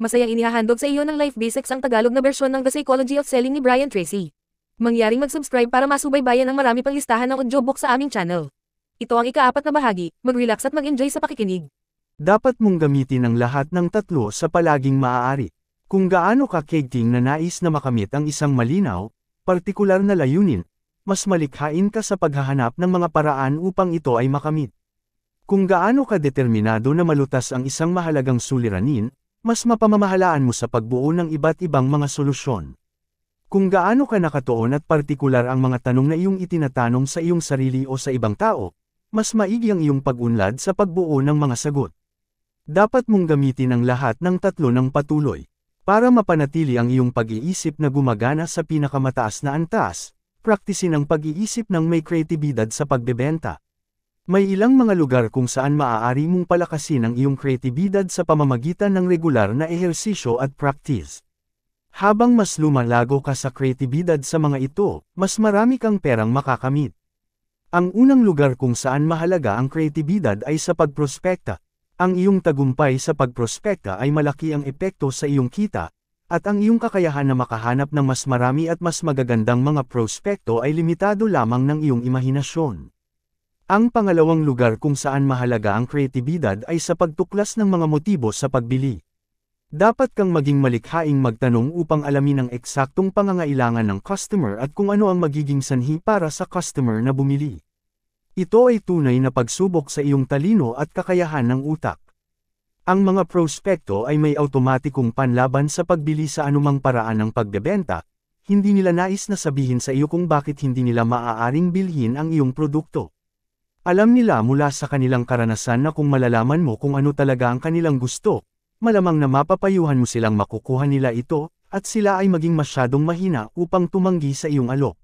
Masayang inihahandog sa iyo ng Life Basics ang Tagalog na bersyon ng The Psychology of Selling ni Brian Tracy. Mangyaring mag-subscribe para masubaybayan ang marami pang listahan ng audiobook sa aming channel. Ito ang ika-4 na bahagi, mag-relax at mag-enjoy sa pakikinig. Dapat mong gamitin ang lahat ng tatlo sa palaging maaari. Kung gaano ka kegting na nais na makamit ang isang malinaw, partikular na layunin, mas malikhain ka sa paghahanap ng mga paraan upang ito ay makamit. Kung gaano ka determinado na malutas ang isang mahalagang suliranin, mas mapamamahalaan mo sa pagbuo ng iba't ibang mga solusyon. Kung gaano ka nakatuon at partikular ang mga tanong na iyong itinatanong sa iyong sarili o sa ibang tao, mas maigi ang iyong pag-unlad sa pagbuo ng mga sagot. Dapat mong gamitin ang lahat ng tatlo ng patuloy. Para mapanatili ang iyong pag-iisip na gumagana sa pinakamataas na antas, praktisin ang pag-iisip ng may kreatibidad sa pagbebenta. May ilang mga lugar kung saan maaari mong palakasin ang iyong kreatibidad sa pamamagitan ng regular na ehersisyo at practice. Habang mas lumalago ka sa kreatibidad sa mga ito, mas marami kang perang makakamit. Ang unang lugar kung saan mahalaga ang kreatibidad ay sa pagprospekta. Ang iyong tagumpay sa pagprospekta ay malaki ang epekto sa iyong kita, at ang iyong kakayahan na makahanap ng mas marami at mas magagandang mga prospekto ay limitado lamang ng iyong imahinasyon. Ang pangalawang lugar kung saan mahalaga ang kreatibidad ay sa pagtuklas ng mga motibo sa pagbili. Dapat kang maging malikhaing magtanong upang alamin ang eksaktong pangangailangan ng customer at kung ano ang magiging sanhi para sa customer na bumili. Ito ay tunay na pagsubok sa iyong talino at kakayahan ng utak. Ang mga prospekto ay may automatikong panlaban sa pagbili sa anumang paraan ng pagbebenta, hindi nila nais na sabihin sa iyo kung bakit hindi nila maaaring bilhin ang iyong produkto. Alam nila mula sa kanilang karanasan na kung malalaman mo kung ano talaga ang kanilang gusto, malamang na mapapayuhan mo silang makukuha nila ito, at sila ay maging masyadong mahina upang tumanggi sa iyong alok.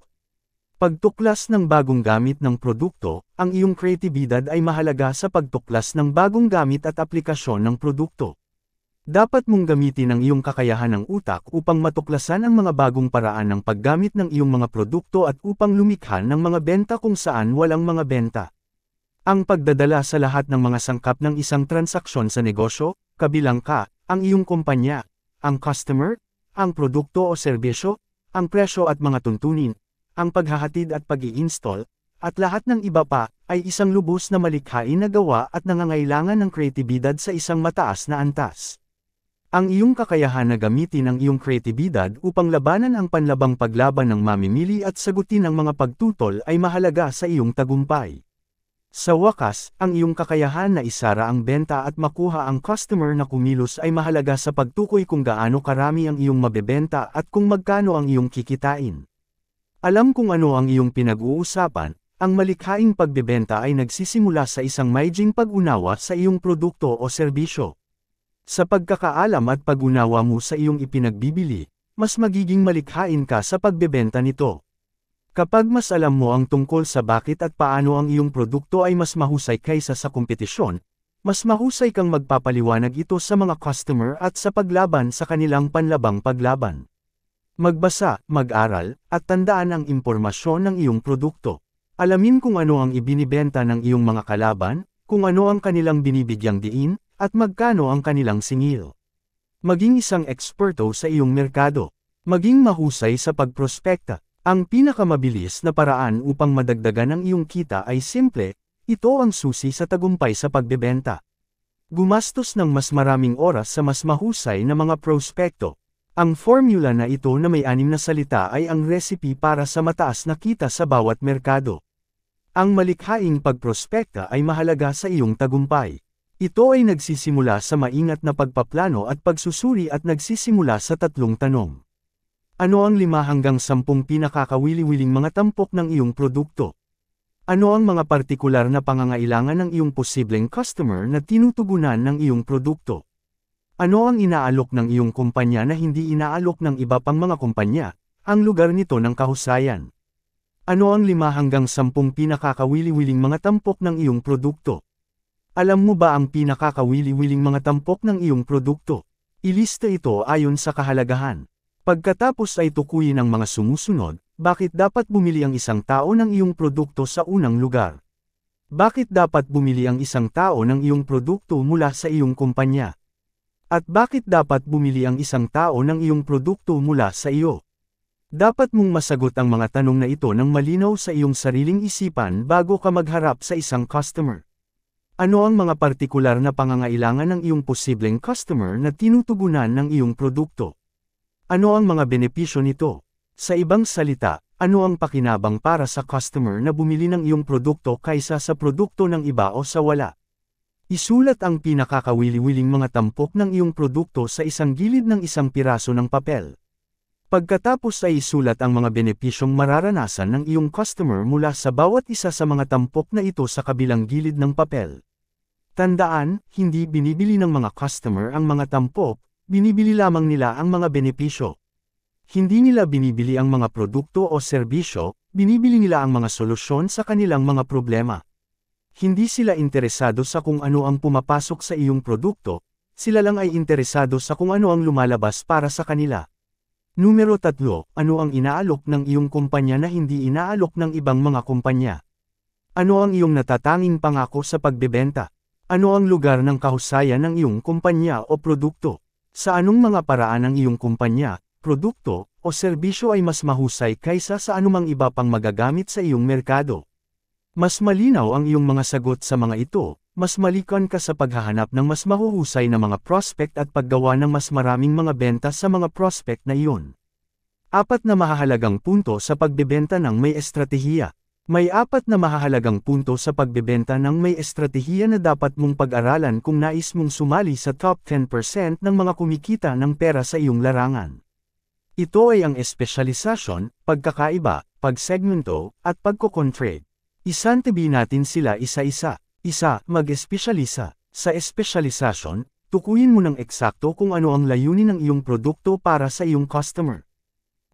Pagtuklas ng bagong gamit ng produkto, ang iyong kreatibidad ay mahalaga sa pagtuklas ng bagong gamit at aplikasyon ng produkto. Dapat mong gamitin ang iyong kakayahan ng utak upang matuklasan ang mga bagong paraan ng paggamit ng iyong mga produkto at upang lumikha ng mga benta kung saan walang mga benta. Ang pagdadala sa lahat ng mga sangkap ng isang transaksyon sa negosyo, kabilang ka, ang iyong kumpanya, ang customer, ang produkto o serbisyo, ang presyo at mga tuntunin, ang paghahatid at pag-i-install, at lahat ng iba pa, ay isang lubos na malikhain na gawa at nangangailangan ng kreatibidad sa isang mataas na antas. Ang iyong kakayahan na gamitin ang iyong kreatibidad upang labanan ang panlabang paglaban ng mamimili at sagutin ang mga pagtutol ay mahalaga sa iyong tagumpay. Sa wakas, ang iyong kakayahan na isara ang benta at makuha ang customer na kumilos ay mahalaga sa pagtukoy kung gaano karami ang iyong mabebenta at kung magkano ang iyong kikitain. Alam kung ano ang iyong pinag-uusapan, ang malikhaing pagbebenta ay nagsisimula sa isang maiging pag-unawa sa iyong produkto o serbisyo. Sa pagkakaalam at pag-unawa mo sa iyong ipinagbibili, mas magiging malikhain ka sa pagbebenta nito. Kapag mas alam mo ang tungkol sa bakit at paano ang iyong produkto ay mas mahusay kaysa sa kompetisyon, mas mahusay kang magpapaliwanag ito sa mga customer at sa paglaban sa kanilang panlabang paglaban. Magbasa, mag-aral, at tandaan ang impormasyon ng iyong produkto. Alamin kung ano ang ibinibenta ng iyong mga kalaban, kung ano ang kanilang binibigyang diin, at magkano ang kanilang singil. Maging isang eksperto sa iyong merkado. Maging mahusay sa pagprospekta. Ang pinakamabilis na paraan upang madagdagan ang iyong kita ay simple, ito ang susi sa tagumpay sa pagbebenta. Gumastos ng mas maraming oras sa mas mahusay na mga prospekto. Ang formula na ito na may 6 na salita ay ang recipe para sa mataas na kita sa bawat merkado. Ang malikhaing pagprospekta ay mahalaga sa iyong tagumpay. Ito ay nagsisimula sa maingat na pagpaplano at pagsusuri at nagsisimula sa 3 tanong. Ano ang 5 hanggang 10 pinakakawili-wiling mga tampok ng iyong produkto? Ano ang mga partikular na pangangailangan ng iyong posibleng customer na tinutugunan ng iyong produkto? Ano ang inaalok ng iyong kumpanya na hindi inaalok ng iba pang mga kumpanya? Ang lugar nito ng kahusayan. Ano ang 5 hanggang 10 pinakakawili-wiling mga tampok ng iyong produkto? Alam mo ba ang pinakakawili-wiling mga tampok ng iyong produkto? Ilista ito ayon sa kahalagahan. Pagkatapos ay tukuyin ang mga sumusunod, bakit dapat bumili ang isang tao ng iyong produkto sa unang lugar? Bakit dapat bumili ang isang tao ng iyong produkto mula sa iyong kumpanya? At bakit dapat bumili ang isang tao ng iyong produkto mula sa iyo? Dapat mong masagot ang mga tanong na ito ng malinaw sa iyong sariling isipan bago ka magharap sa isang customer. Ano ang mga partikular na pangangailangan ng iyong posibleng customer na tinutugunan ng iyong produkto? Ano ang mga benepisyo nito? Sa ibang salita, ano ang pakinabang para sa customer na bumili ng iyong produkto kaysa sa produkto ng iba o sa wala? Isulat ang pinakakawili-wiling mga tampok ng iyong produkto sa isang gilid ng isang piraso ng papel. Pagkatapos ay isulat ang mga benepisyong mararanasan ng iyong customer mula sa bawat isa sa mga tampok na ito sa kabilang gilid ng papel. Tandaan, hindi binibili ng mga customer ang mga tampok, binibili lamang nila ang mga benepisyo. Hindi nila binibili ang mga produkto o serbisyo, binibili nila ang mga solusyon sa kanilang mga problema. Hindi sila interesado sa kung ano ang pumapasok sa iyong produkto, sila lang ay interesado sa kung ano ang lumalabas para sa kanila. Numero 3, ano ang inaalok ng iyong kumpanya na hindi inaalok ng ibang mga kumpanya? Ano ang iyong natatanging pangako sa pagbebenta? Ano ang lugar ng kahusayan ng iyong kumpanya o produkto? Sa anong mga paraan ang iyong kumpanya, produkto, o serbisyo ay mas mahusay kaysa sa anumang iba pang magagamit sa iyong merkado? Mas malinaw ang iyong mga sagot sa mga ito, mas malikon ka sa paghahanap ng mas mahuhusay na mga prospect at paggawa ng mas maraming mga benta sa mga prospect na iyon. 4 na mahahalagang punto sa pagbebenta ng may estratehiya. May 4 na mahahalagang punto sa pagbebenta ng may estratehiya na dapat mong pag-aralan kung nais mong sumali sa top 10% ng mga kumikita ng pera sa iyong larangan. Ito ay ang espesyalisasyon, pagkakaiba, pagsegmento, at pagko-contrade. Isantabi natin sila isa-isa. Mag-espesyalisa. Sa espesyalisasyon, tukuyin mo ng eksakto kung ano ang layunin ng iyong produkto para sa iyong customer.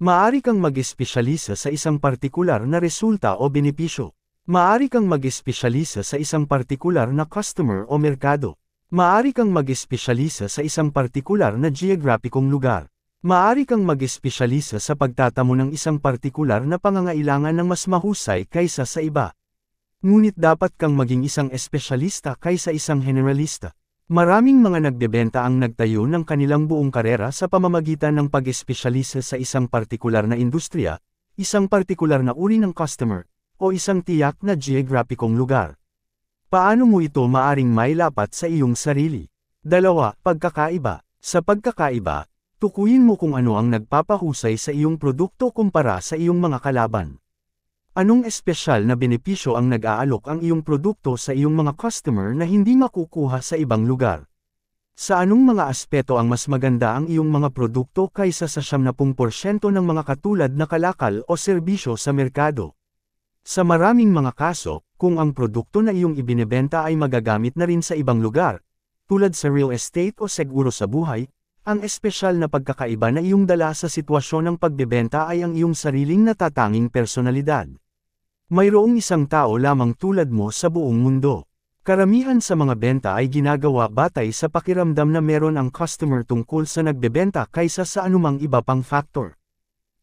Maaari kang mag-espesyalisa sa isang partikular na resulta o benepisyo. Maaari kang mag-espesyalisa sa isang partikular na customer o merkado. Maaari kang mag-espesyalisa sa isang partikular na geograpikong lugar. Maaari kang mag-espesyalisa sa pagtatamo ng isang partikular na pangangailangan ng mas mahusay kaysa sa iba. Ngunit dapat kang maging isang espesyalista kaysa isang generalista. Maraming mga nagbebenta ang nagtayo ng kanilang buong karera sa pamamagitan ng pag-espesyalisa sa isang partikular na industriya, isang partikular na uri ng customer, o isang tiyak na geograpikong lugar. Paano mo ito maaring mailapat sa iyong sarili? 2. Pagkakaiba. Sa pagkakaiba, tukuyin mo kung ano ang nagpapahusay sa iyong produkto kumpara sa iyong mga kalaban. Anong espesyal na benepisyo ang nag-aalok ang iyong produkto sa iyong mga customer na hindi makukuha sa ibang lugar? Sa anong mga aspeto ang mas maganda ang iyong mga produkto kaysa sa 70% ng mga katulad na kalakal o serbisyo sa merkado? Sa maraming mga kaso, kung ang produkto na iyong ibinebenta ay magagamit na rin sa ibang lugar, tulad sa real estate o seguro sa buhay, ang espesyal na pagkakaiba na iyong dala sa sitwasyon ng pagbebenta ay ang iyong sariling natatanging personalidad. Mayroong isang tao lamang tulad mo sa buong mundo. Karamihan sa mga benta ay ginagawa batay sa pakiramdam na meron ang customer tungkol sa nagbebenta kaysa sa anumang iba pang factor.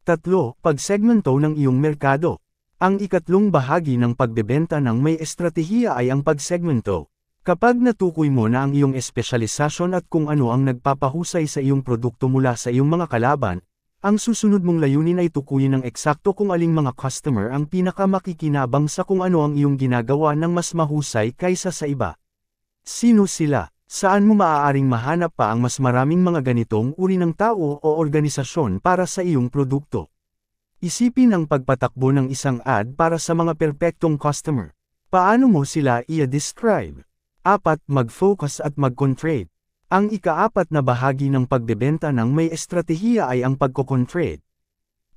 3. Pagsegmento ng iyong merkado. Ang ikatlong bahagi ng pagbebenta ng may estratehiya ay ang pagsegmento. Kapag natukoy mo na ang iyong espesyalisasyon at kung ano ang nagpapahusay sa iyong produkto mula sa iyong mga kalaban, ang susunod mong layunin ay tukuyin ng eksakto kung aling mga customer ang pinakamakikinabang sa kung ano ang iyong ginagawa ng mas mahusay kaysa sa iba. Sino sila? Saan mo maaaring mahanap pa ang mas maraming mga ganitong uri ng tao o organisasyon para sa iyong produkto? Isipin ang pagpatakbo ng isang ad para sa mga perpektong customer. Paano mo sila i-describe? 4. Mag-focus at mag-contrade. Ang ika-4 na bahagi ng pagbebenta ng may estratehiya ay ang pagko-contrade.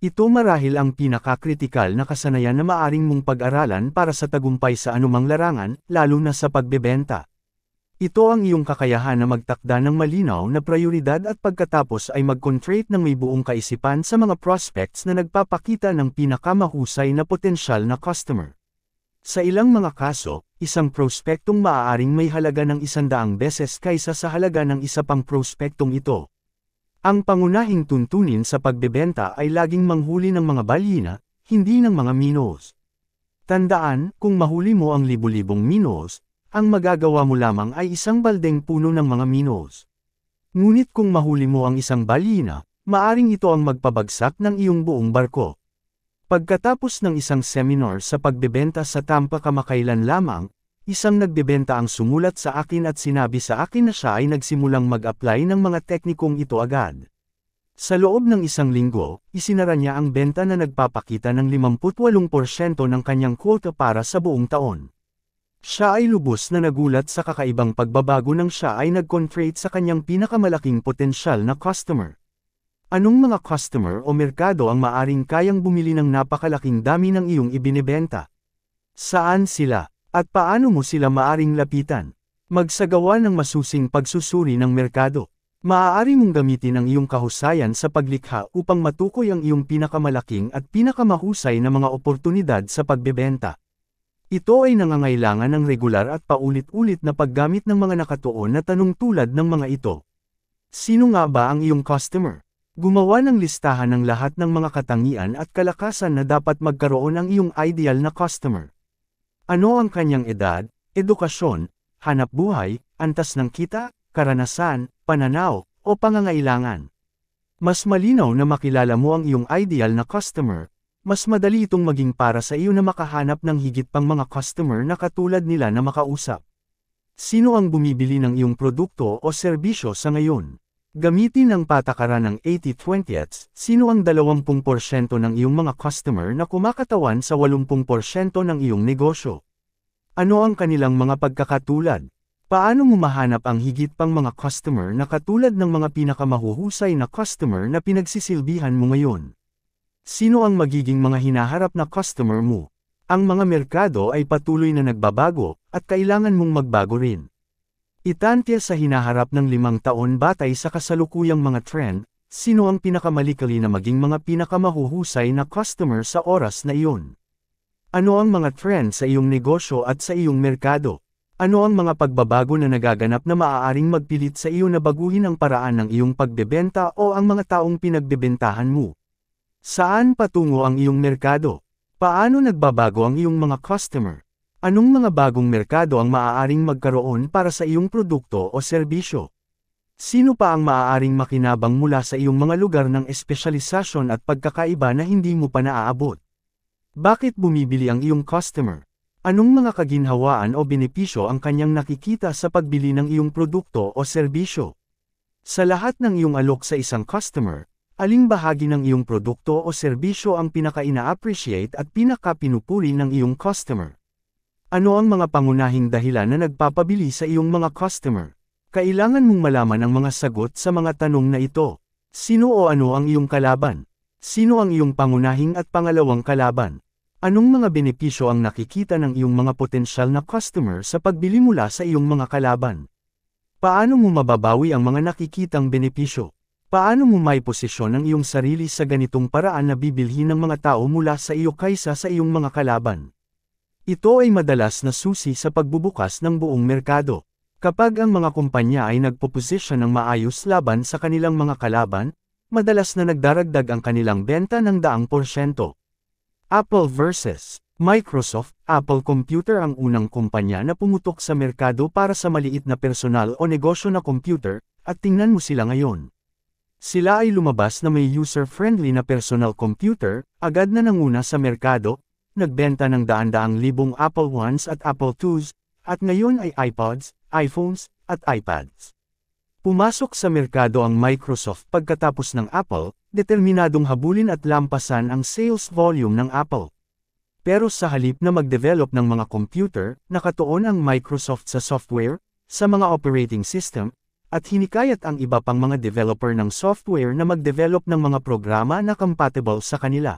Ito marahil ang pinakakritikal na kasanayan na maaring mong pag-aralan para sa tagumpay sa anumang larangan, lalo na sa pagbebenta. Ito ang iyong kakayahan na magtakda ng malinaw na prioridad at pagkatapos ay mag-contrade ng may buong kaisipan sa mga prospects na nagpapakita ng pinakamahusay na potensyal na customer. Sa ilang mga kaso, isang prospektong maaaring may halaga ng 100 beses kaysa sa halaga ng isa pang prospektong ito. Ang pangunahing tuntunin sa pagbebenta ay laging manghuli ng mga balyina, hindi ng mga minnows. Tandaan, kung mahuli mo ang libu-libong minnows, ang magagawa mo lamang ay isang baldeng puno ng mga minnows. Ngunit kung mahuli mo ang isang balina, maaring ito ang magpabagsak ng iyong buong barko. Pagkatapos ng isang seminar sa pagbebenta sa Tampa kamakailan lamang, isang nagbebenta ang sumulat sa akin at sinabi sa akin na siya ay nagsimulang mag-apply ng mga teknikong ito agad. Sa loob ng isang linggo, isinara niya ang benta na nagpapakita ng 58% ng kanyang quota para sa buong taon. Siya ay lubos na nagulat sa kakaibang pagbabago nang siya ay nag-concentrate sa kanyang pinakamalaking potensyal na customer. Anong mga customer o merkado ang maaring kayang bumili ng napakalaking dami ng iyong ibinebenta? Saan sila? At paano mo sila maaring lapitan? Magsagawa ng masusing pagsusuri ng merkado. Maaari mong gamitin ang iyong kahusayan sa paglikha upang matukoy ang iyong pinakamalaking at pinakamahusay na mga oportunidad sa pagbebenta. Ito ay nangangailangan ng regular at paulit-ulit na paggamit ng mga nakatuon na tanong tulad ng mga ito. Sino nga ba ang iyong customer? Gumawa ng listahan ng lahat ng mga katangian at kalakasan na dapat magkaroon ang iyong ideal na customer. Ano ang kanyang edad, edukasyon, hanapbuhay, antas ng kita, karanasan, pananaw, o pangangailangan? Mas malinaw na makilala mo ang iyong ideal na customer, mas madali itong maging para sa iyo na makahanap ng higit pang mga customer na katulad nila na makausap. Sino ang bumibili ng iyong produkto o serbisyo sa ngayon? Gamitin ang patakaran ng 80-20, sino ang 20% ng iyong mga customer na kumakatawan sa 80% ng iyong negosyo? Ano ang kanilang mga pagkakatulad? Paano mo mahanap ang higit pang mga customer na katulad ng mga pinakamahuhusay na customer na pinagsisilbihan mo ngayon? Sino ang magiging mga hinaharap na customer mo? Ang mga merkado ay patuloy na nagbabago, at kailangan mong magbago rin. Itantya sa hinaharap ng 5 taon batay sa kasalukuyang mga trend, sino ang pinakamalikali na maging mga pinakamahuhusay na customer sa oras na iyon? Ano ang mga trend sa iyong negosyo at sa iyong merkado? Ano ang mga pagbabago na nagaganap na maaaring magpilit sa iyo na baguhin ang paraan ng iyong pagbebenta o ang mga taong pinagbebentahan mo? Saan patungo ang iyong merkado? Paano nagbabago ang iyong mga customer? Anong mga bagong merkado ang maaaring magkaroon para sa iyong produkto o serbisyo? Sino pa ang maaaring makinabang mula sa iyong mga lugar ng espesyalisasyon at pagkakaiba na hindi mo pa naaabot? Bakit bumibili ang iyong customer? Anong mga kaginhawaan o benepisyo ang kanyang nakikita sa pagbili ng iyong produkto o serbisyo? Sa lahat ng iyong alok sa isang customer, aling bahagi ng iyong produkto o serbisyo ang pinaka-ina-appreciate at pinaka-pinupuri ng iyong customer? Ano ang mga pangunahing dahilan na nagpapabili sa iyong mga customer? Kailangan mong malaman ang mga sagot sa mga tanong na ito. Sino o ano ang iyong kalaban? Sino ang iyong pangunahing at pangalawang kalaban? Anong mga benepisyo ang nakikita ng iyong mga potensyal na customer sa pagbili mula sa iyong mga kalaban? Paano mo mababawi ang mga nakikitang benepisyo? Paano mo maiposisyon ang iyong sarili sa ganitong paraan na bibilhin ng mga tao mula sa iyo kaysa sa iyong mga kalaban? Ito ay madalas na susi sa pagbubukas ng buong merkado. Kapag ang mga kumpanya ay nagpoposisyon ng maayos laban sa kanilang mga kalaban, madalas na nagdaragdag ang kanilang benta ng 100%. Apple versus Microsoft. Apple Computer ang unang kumpanya na pumutok sa merkado para sa maliit na personal o negosyo na computer, at tingnan mo sila ngayon. Sila ay lumabas na may user-friendly na personal computer, agad na nanguna sa merkado, nagbenta ng daan-daang libong Apple Ones at Apple IIs, at ngayon ay iPods, iPhones, at iPads. Pumasok sa merkado ang Microsoft pagkatapos ng Apple, determinadong habulin at lampasan ang sales volume ng Apple. Pero sa halip na mag-develop ng mga computer, nakatuon ang Microsoft sa software, sa mga operating system, at hinikayat ang iba pang mga developer ng software na mag-develop ng mga programa na compatible sa kanila.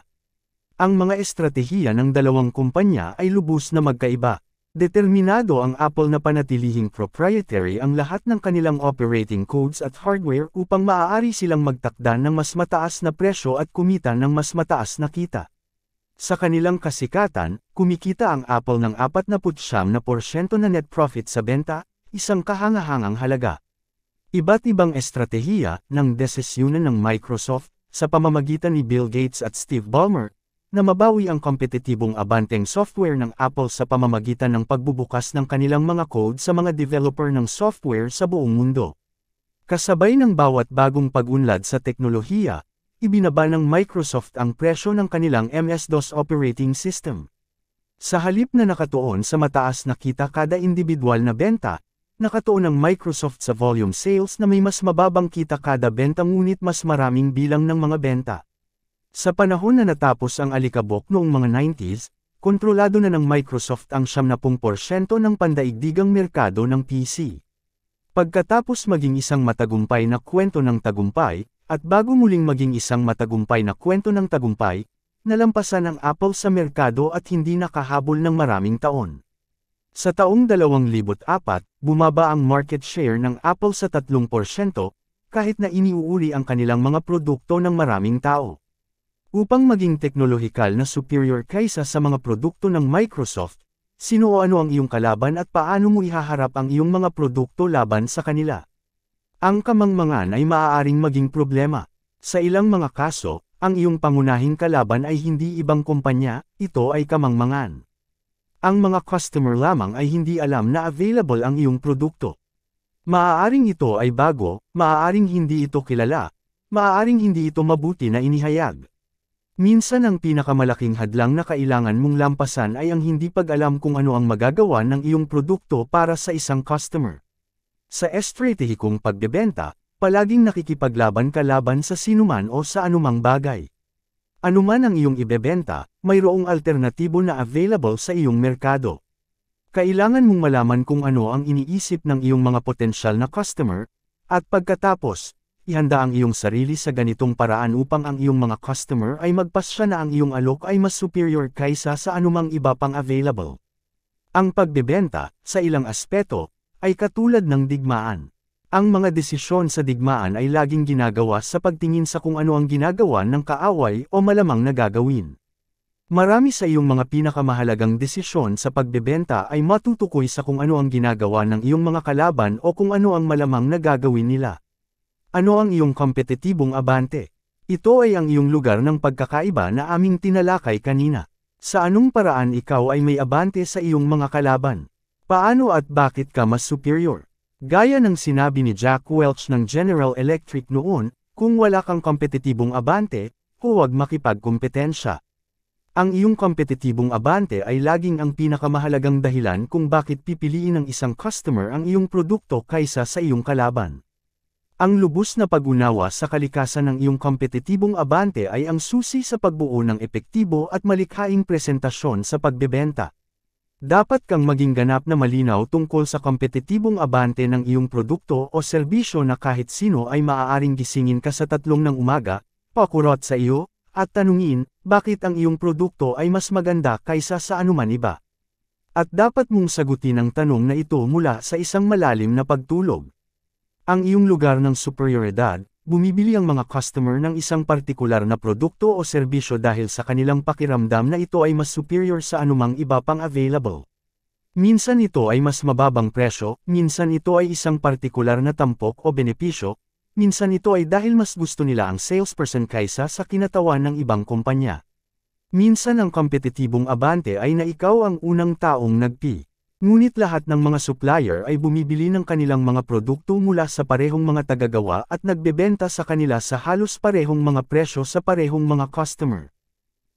Ang mga estratehiya ng dalawang kumpanya ay lubos na magkaiba. Determinado ang Apple na panatilihing proprietary ang lahat ng kanilang operating codes at hardware upang maaari silang magtakda ng mas mataas na presyo at kumita ng mas mataas na kita. Sa kanilang kasikatan, kumikita ang Apple ng 49% na net profit sa benta, isang kahangahangang halaga. Iba't ibang estratehiya ng desisyunan ng Microsoft, sa pamamagitan ni Bill Gates at Steve Ballmer, na mabawi ang kompetitibong abanteng software ng Apple sa pamamagitan ng pagbubukas ng kanilang mga code sa mga developer ng software sa buong mundo. Kasabay ng bawat bagong pag-unlad sa teknolohiya, ibinaba ng Microsoft ang presyo ng kanilang MS-DOS operating system. Sa halip na nakatuon sa mataas na kita kada individual na benta, nakatuon ang Microsoft sa volume sales na may mas mababang kita kada benta ngunit mas maraming bilang ng mga benta. Sa panahon na natapos ang alikabok noong mga 90s, kontrolado na ng Microsoft ang 70% ng pandaigdigang merkado ng PC. Pagkatapos maging isang matagumpay na kwento ng tagumpay, at bago muling maging isang matagumpay na kwento ng tagumpay, nalampasan ang Apple sa merkado at hindi nakahabol ng maraming taon. Sa taong 2004, bumaba ang market share ng Apple sa 3%, kahit na iniuuri ang kanilang mga produkto ng maraming tao. Upang maging teknolohikal na superior kaysa sa mga produkto ng Microsoft, sino o ano ang iyong kalaban at paano mo ihaharap ang iyong mga produkto laban sa kanila? Ang kamangmangan ay maaaring maging problema. Sa ilang mga kaso, ang iyong pangunahing kalaban ay hindi ibang kumpanya, ito ay kamangmangan. Ang mga customer lamang ay hindi alam na available ang iyong produkto. Maaaring ito ay bago, maaaring hindi ito kilala, maaaring hindi ito mabuti na inihayag. Minsan ang pinakamalaking hadlang na kailangan mong lampasan ay ang hindi pag-alam kung ano ang magagawa ng iyong produkto para sa isang customer. Sa estratehikong pagbebenta, palaging nakikipaglaban ka laban sa sinuman o sa anumang bagay. Anuman ang iyong ibebenta, mayroong alternatibo na available sa iyong merkado. Kailangan mong malaman kung ano ang iniisip ng iyong mga potensyal na customer, at pagkatapos, ihanda ang iyong sarili sa ganitong paraan upang ang iyong mga customer ay magpasya na ang iyong alok ay mas superior kaysa sa anumang iba pang available. Ang pagbebenta, sa ilang aspeto, ay katulad ng digmaan. Ang mga desisyon sa digmaan ay laging ginagawa sa pagtingin sa kung ano ang ginagawa ng kaaway o malamang na gagawin. Marami sa iyong mga pinakamahalagang desisyon sa pagbebenta ay matutukoy sa kung ano ang ginagawa ng iyong mga kalaban o kung ano ang malamang na gagawin nila. Ano ang iyong kompetitibong abante? Ito ay ang iyong lugar ng pagkakaiba na aming tinalakay kanina. Sa anong paraan ikaw ay may abante sa iyong mga kalaban? Paano at bakit ka mas superior? Gaya ng sinabi ni Jack Welch ng General Electric noon, kung wala kang kompetitibong abante, huwag makipagkompetensya. Ang iyong kompetitibong abante ay laging ang pinakamahalagang dahilan kung bakit pipiliin ng isang customer ang iyong produkto kaysa sa iyong kalaban. Ang lubos na pag-unawa sa kalikasan ng iyong kompetitibong abante ay ang susi sa pagbuo ng epektibo at malikhaing presentasyon sa pagbebenta. Dapat kang maging ganap na malinaw tungkol sa kompetitibong abante ng iyong produkto o serbisyo na kahit sino ay maaaring gisingin ka sa 3 ng umaga, pakurot sa iyo, at tanungin, bakit ang iyong produkto ay mas maganda kaysa sa anuman iba. At dapat mong sagutin ang tanong na ito mula sa isang malalim na pagtulog. Ang iyong lugar ng superioridad, bumibili ang mga customer ng isang partikular na produkto o serbisyo dahil sa kanilang pakiramdam na ito ay mas superior sa anumang iba pang available. Minsan ito ay mas mababang presyo, minsan ito ay isang partikular na tampok o benepisyo, minsan ito ay dahil mas gusto nila ang salesperson kaysa sa kinatawan ng ibang kumpanya. Minsan ang kompetitibong abante ay na ikaw ang unang taong nagpi. Ngunit lahat ng mga supplier ay bumibili ng kanilang mga produkto mula sa parehong mga tagagawa at nagbebenta sa kanila sa halos parehong mga presyo sa parehong mga customer.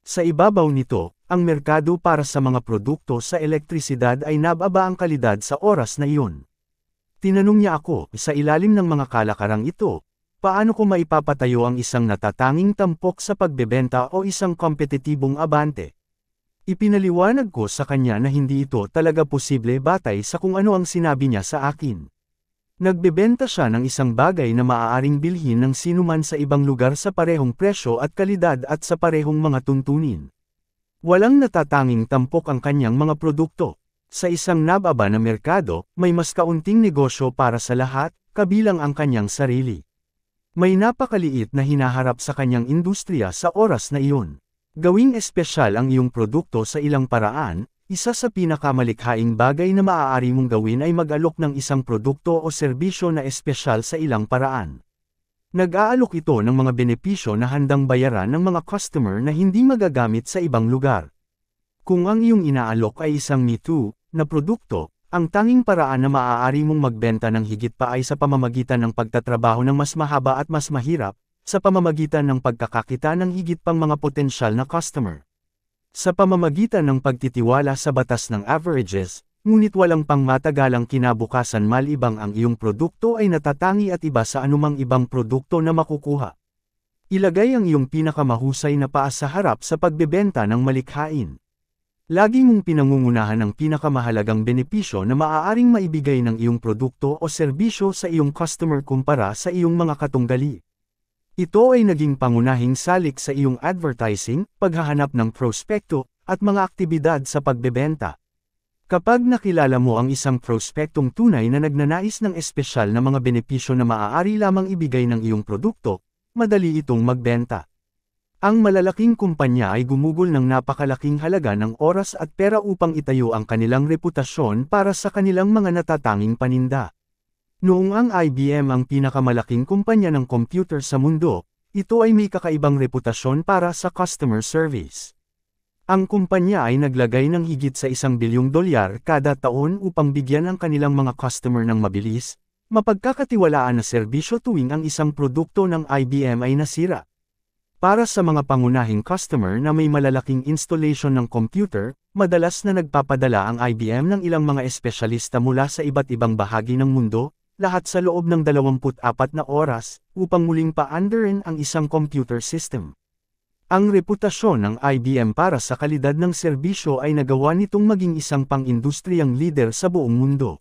Sa ibabaw nito, ang merkado para sa mga produkto sa elektrisidad ay nababa ang kalidad sa oras na iyon. Tinanong niya ako, sa ilalim ng mga kalakarang ito, paano ko maipapatayo ang isang natatanging tampok sa pagbebenta o isang kompetitibong abante? Ipinaliwanag ko sa kanya na hindi ito talaga posible batay sa kung ano ang sinabi niya sa akin. Nagbebenta siya ng isang bagay na maaaring bilhin ng sinuman sa ibang lugar sa parehong presyo at kalidad at sa parehong mga tuntunin. Walang natatanging tampok ang kanyang mga produkto. Sa isang nababa na merkado, may mas kaunting negosyo para sa lahat, kabilang ang kanyang sarili. May napakaliit na hinaharap sa kanyang industriya sa oras na iyon. Gawing espesyal ang iyong produkto sa ilang paraan, isa sa pinakamalikhaing bagay na maaari mong gawin ay mag-alok ng isang produkto o serbisyo na espesyal sa ilang paraan. Nag-aalok ito ng mga benepisyo na handang bayaran ng mga customer na hindi magagamit sa ibang lugar. Kung ang iyong inaalok ay isang me too na produkto, Ang tanging paraan na maaari mong magbenta ng higit pa ay sa pamamagitan ng pagtatrabaho ng mas mahaba at mas mahirap, sa pamamagitan ng pagkakakita ng higit pang mga potensyal na customer. Sa pamamagitan ng pagtitiwala sa batas ng averages, ngunit walang pangmatagalang kinabukasan malibang ang iyong produkto ay natatangi at iba sa anumang ibang produkto na makukuha. Ilagay ang iyong pinakamahusay na paa sa harap sa pagbebenta ng malikhain. Lagi mong pinangungunahan ang pinakamahalagang benepisyo na maaaring maibigay ng iyong produkto o serbisyo sa iyong customer kumpara sa iyong mga katunggali. Ito ay naging pangunahing salik sa iyong advertising, paghahanap ng prospekto, at mga aktibidad sa pagbebenta. Kapag nakilala mo ang isang prospektong tunay na nagnanais ng espesyal na mga benepisyo na maaari lamang ibigay ng iyong produkto, madali itong magbenta. Ang malalaking kumpanya ay gumugol ng napakalaking halaga ng oras at pera upang itayo ang kanilang reputasyon para sa kanilang mga natatanging paninda. Noong ang IBM ang pinakamalaking kumpanya ng computer sa mundo, ito ay may kakaibang reputasyon para sa customer service. Ang kumpanya ay naglagay ng higit sa $1 bilyong kada taon upang bigyan ang kanilang mga customer ng mabilis, mapagkakatiwalaan na serbisyo tuwing ang isang produkto ng IBM ay nasira. Para sa mga pangunahing customer na may malalaking installation ng computer, madalas na nagpapadala ang IBM ng ilang mga espesyalista mula sa iba't ibang bahagi ng mundo, lahat sa loob ng 24 na oras, upang muling paandarin ang isang computer system. Ang reputasyon ng IBM para sa kalidad ng serbisyo ay nagawa nitong maging isang pang-industriyang leader sa buong mundo.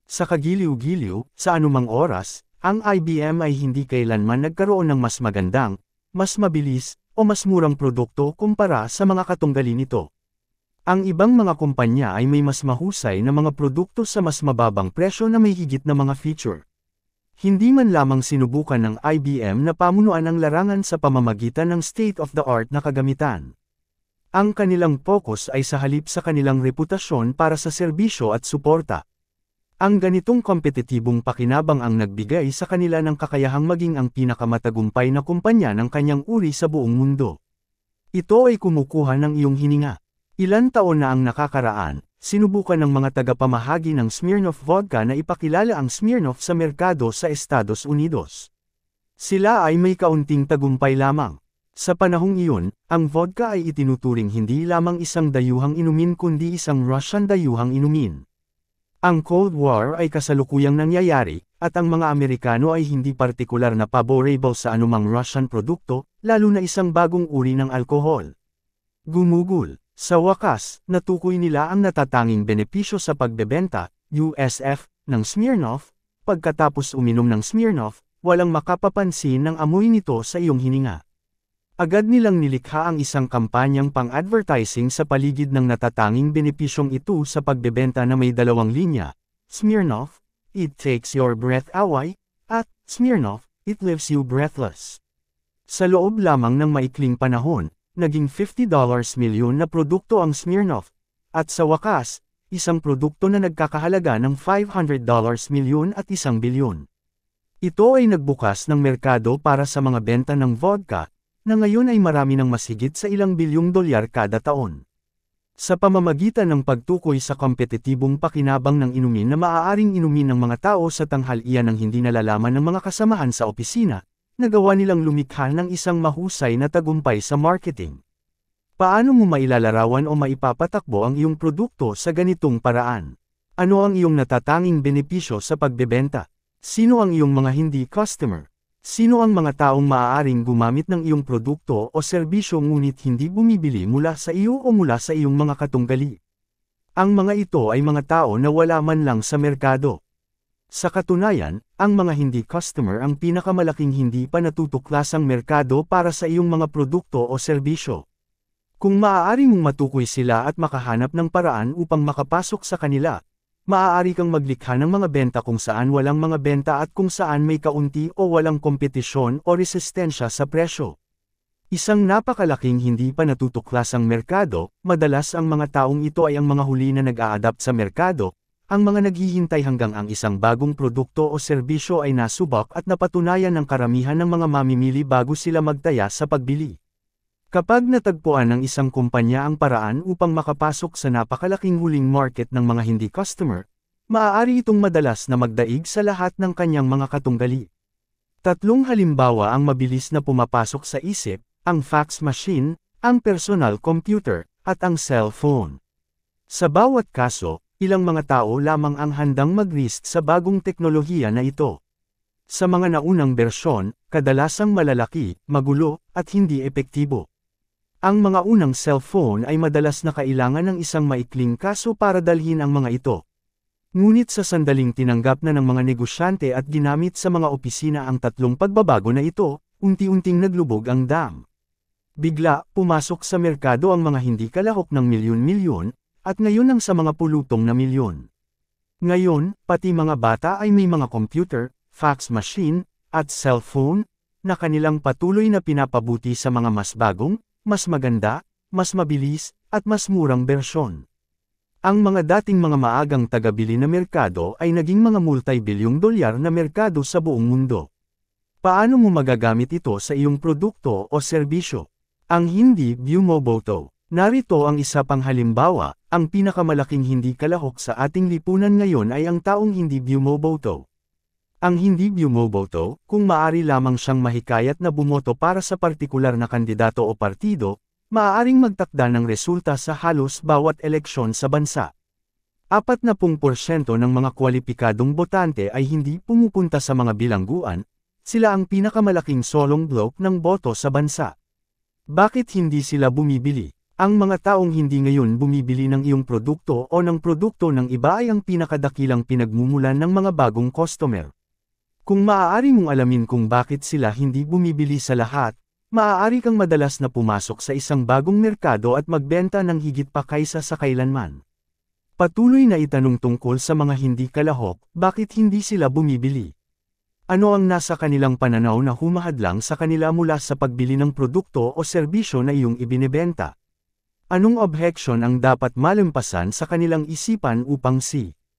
Sa kagiliw-giliw, sa anumang oras, ang IBM ay hindi kailanman nagkaroon ng mas magandang, mas mabilis, o mas murang produkto kumpara sa mga katunggali nito. Ang ibang mga kumpanya ay may mas mahusay na mga produkto sa mas mababang presyo na may higit na mga feature. Hindi man lamang sinubukan ng IBM na pamunuan ang larangan sa pamamagitan ng state-of-the-art na kagamitan. Ang kanilang focus ay sa halip sa kanilang reputasyon para sa serbisyo at suporta. Ang ganitong kompetitibong pakinabang ang nagbigay sa kanila ng kakayahang maging ang pinakamatagumpay na kumpanya ng kanyang uri sa buong mundo. Ito ay kumukuha ng iyong hininga. Ilan taon na ang nakakaraan, sinubukan ng mga tagapamahagi ng Smirnoff Vodka na ipakilala ang Smirnoff sa merkado sa Estados Unidos. Sila ay may kaunting tagumpay lamang. Sa panahong iyon, ang vodka ay itinuturing hindi lamang isang dayuhang inumin kundi isang Russian dayuhang inumin. Ang Cold War ay kasalukuyang nangyayari, at ang mga Amerikano ay hindi partikular na paborable sa anumang Russian produkto, lalo na isang bagong uri ng alkohol. Gumugol. Sa wakas, natukoy nila ang natatanging benepisyo sa pagbebenta, USF, ng Smirnoff. Pagkatapos uminom ng Smirnoff, walang makapapansin ng amoy nito sa iyong hininga. Agad nilang nilikha ang isang kampanyang pang-advertising sa paligid ng natatanging benepisyong ito sa pagbebenta na may dalawang linya, Smirnoff, it takes your breath away, at Smirnoff, it leaves you breathless. Sa loob lamang ng maikling panahon, naging $50 milyon na produkto ang Smirnoff, at sa wakas, isang produkto na nagkakahalaga ng $500 milyon at $1 bilyon. Ito ay nagbukas ng merkado para sa mga benta ng vodka, na ngayon ay marami ng mas higit sa $1 bilyong kada taon. Sa pamamagitan ng pagtukoy sa kompetitibong pakinabang ng inumin na maaaring inumin ng mga tao sa tanghalian ng hindi nalalaman ng mga kasamahan sa opisina, nagawa nilang lumikha ng isang mahusay na tagumpay sa marketing. Paano mo mailalarawan o maipapatakbo ang iyong produkto sa ganitong paraan? Ano ang iyong natatanging benepisyo sa pagbebenta? Sino ang iyong mga hindi customer? Sino ang mga taong maaaring gumamit ng iyong produkto o serbisyo ngunit hindi bumibili mula sa iyo o mula sa iyong mga katunggali? Ang mga ito ay mga tao na wala man lang sa merkado. Sa katunayan, ang mga hindi customer ang pinakamalaking hindi pa natutuklasang merkado para sa iyong mga produkto o serbisyo. Kung maaari mong matukoy sila at makahanap ng paraan upang makapasok sa kanila, maaari kang maglikha ng mga benta kung saan walang mga benta at kung saan may kaunti o walang kompetisyon o resistensya sa presyo. Isang napakalaking hindi pa natutuklasang merkado, madalas ang mga taong ito ay ang mga huli na nag-a-adapt sa merkado, ang mga naghihintay hanggang ang isang bagong produkto o serbisyo ay nasubok at napatunayan ng karamihan ng mga mamimili bago sila magtaya sa pagbili. Kapag natagpuan ng isang kumpanya ang paraan upang makapasok sa napakalaking huling market ng mga hindi customer, maaari itong madalas na magdaig sa lahat ng kanyang mga katunggali. Tatlong halimbawa ang mabilis na pumapasok sa isip, ang fax machine, ang personal computer, at ang cellphone. Sa bawat kaso, ilang mga tao lamang ang handang mag-risk sa bagong teknolohiya na ito. Sa mga naunang bersyon, kadalasang malalaki, magulo, at hindi epektibo. Ang mga unang cellphone ay madalas na kailangan ng isang maikling kaso para dalhin ang mga ito. Ngunit sa sandaling tinanggap na ng mga negosyante at ginamit sa mga opisina ang tatlong pagbabago na ito, unti-unting naglubog ang dam. Bigla, pumasok sa merkado ang mga hindi kalahok ng milyon-milyon, at ngayon ang sa mga pulutong na milyon. Ngayon, pati mga bata ay may mga computer, fax machine, at cellphone, na kanilang patuloy na pinapabuti sa mga mas bagong, mas maganda, mas mabilis, at mas murang bersyon. Ang mga dating mga maagang tagabili na merkado ay naging mga multi-bilyong dolyar na merkado sa buong mundo. Paano mo magagamit ito sa iyong produkto o serbisyo? Ang hindi Bumoboto. Narito ang isa pang halimbawa, ang pinakamalaking hindi kalahok sa ating lipunan ngayon ay ang taong hindi Bumoboto. Ang hindi bumoboto, kung maari lamang siyang mahikayat na bumoto para sa partikular na kandidato o partido, maaaring magtakda ng resulta sa halos bawat eleksyon sa bansa. 40% ng mga kwalipikadong botante ay hindi pumupunta sa mga bilangguan, sila ang pinakamalaking solong block ng boto sa bansa. Bakit hindi sila bumibili? Ang mga taong hindi ngayon bumibili ng iyong produkto o ng produkto ng iba ay ang pinakadakilang pinagmumulan ng mga bagong customer. Kung maaari mong alamin kung bakit sila hindi bumibili sa lahat, maaari kang madalas na pumasok sa isang bagong merkado at magbenta ng higit pa kaysa sa kailanman. Patuloy na itanong tungkol sa mga hindi kalahok, bakit hindi sila bumibili? Ano ang nasa kanilang pananaw na humahadlang sa kanila mula sa pagbili ng produkto o serbisyo na iyong ibinebenta? Anong objection ang dapat malampasan sa kanilang isipan upang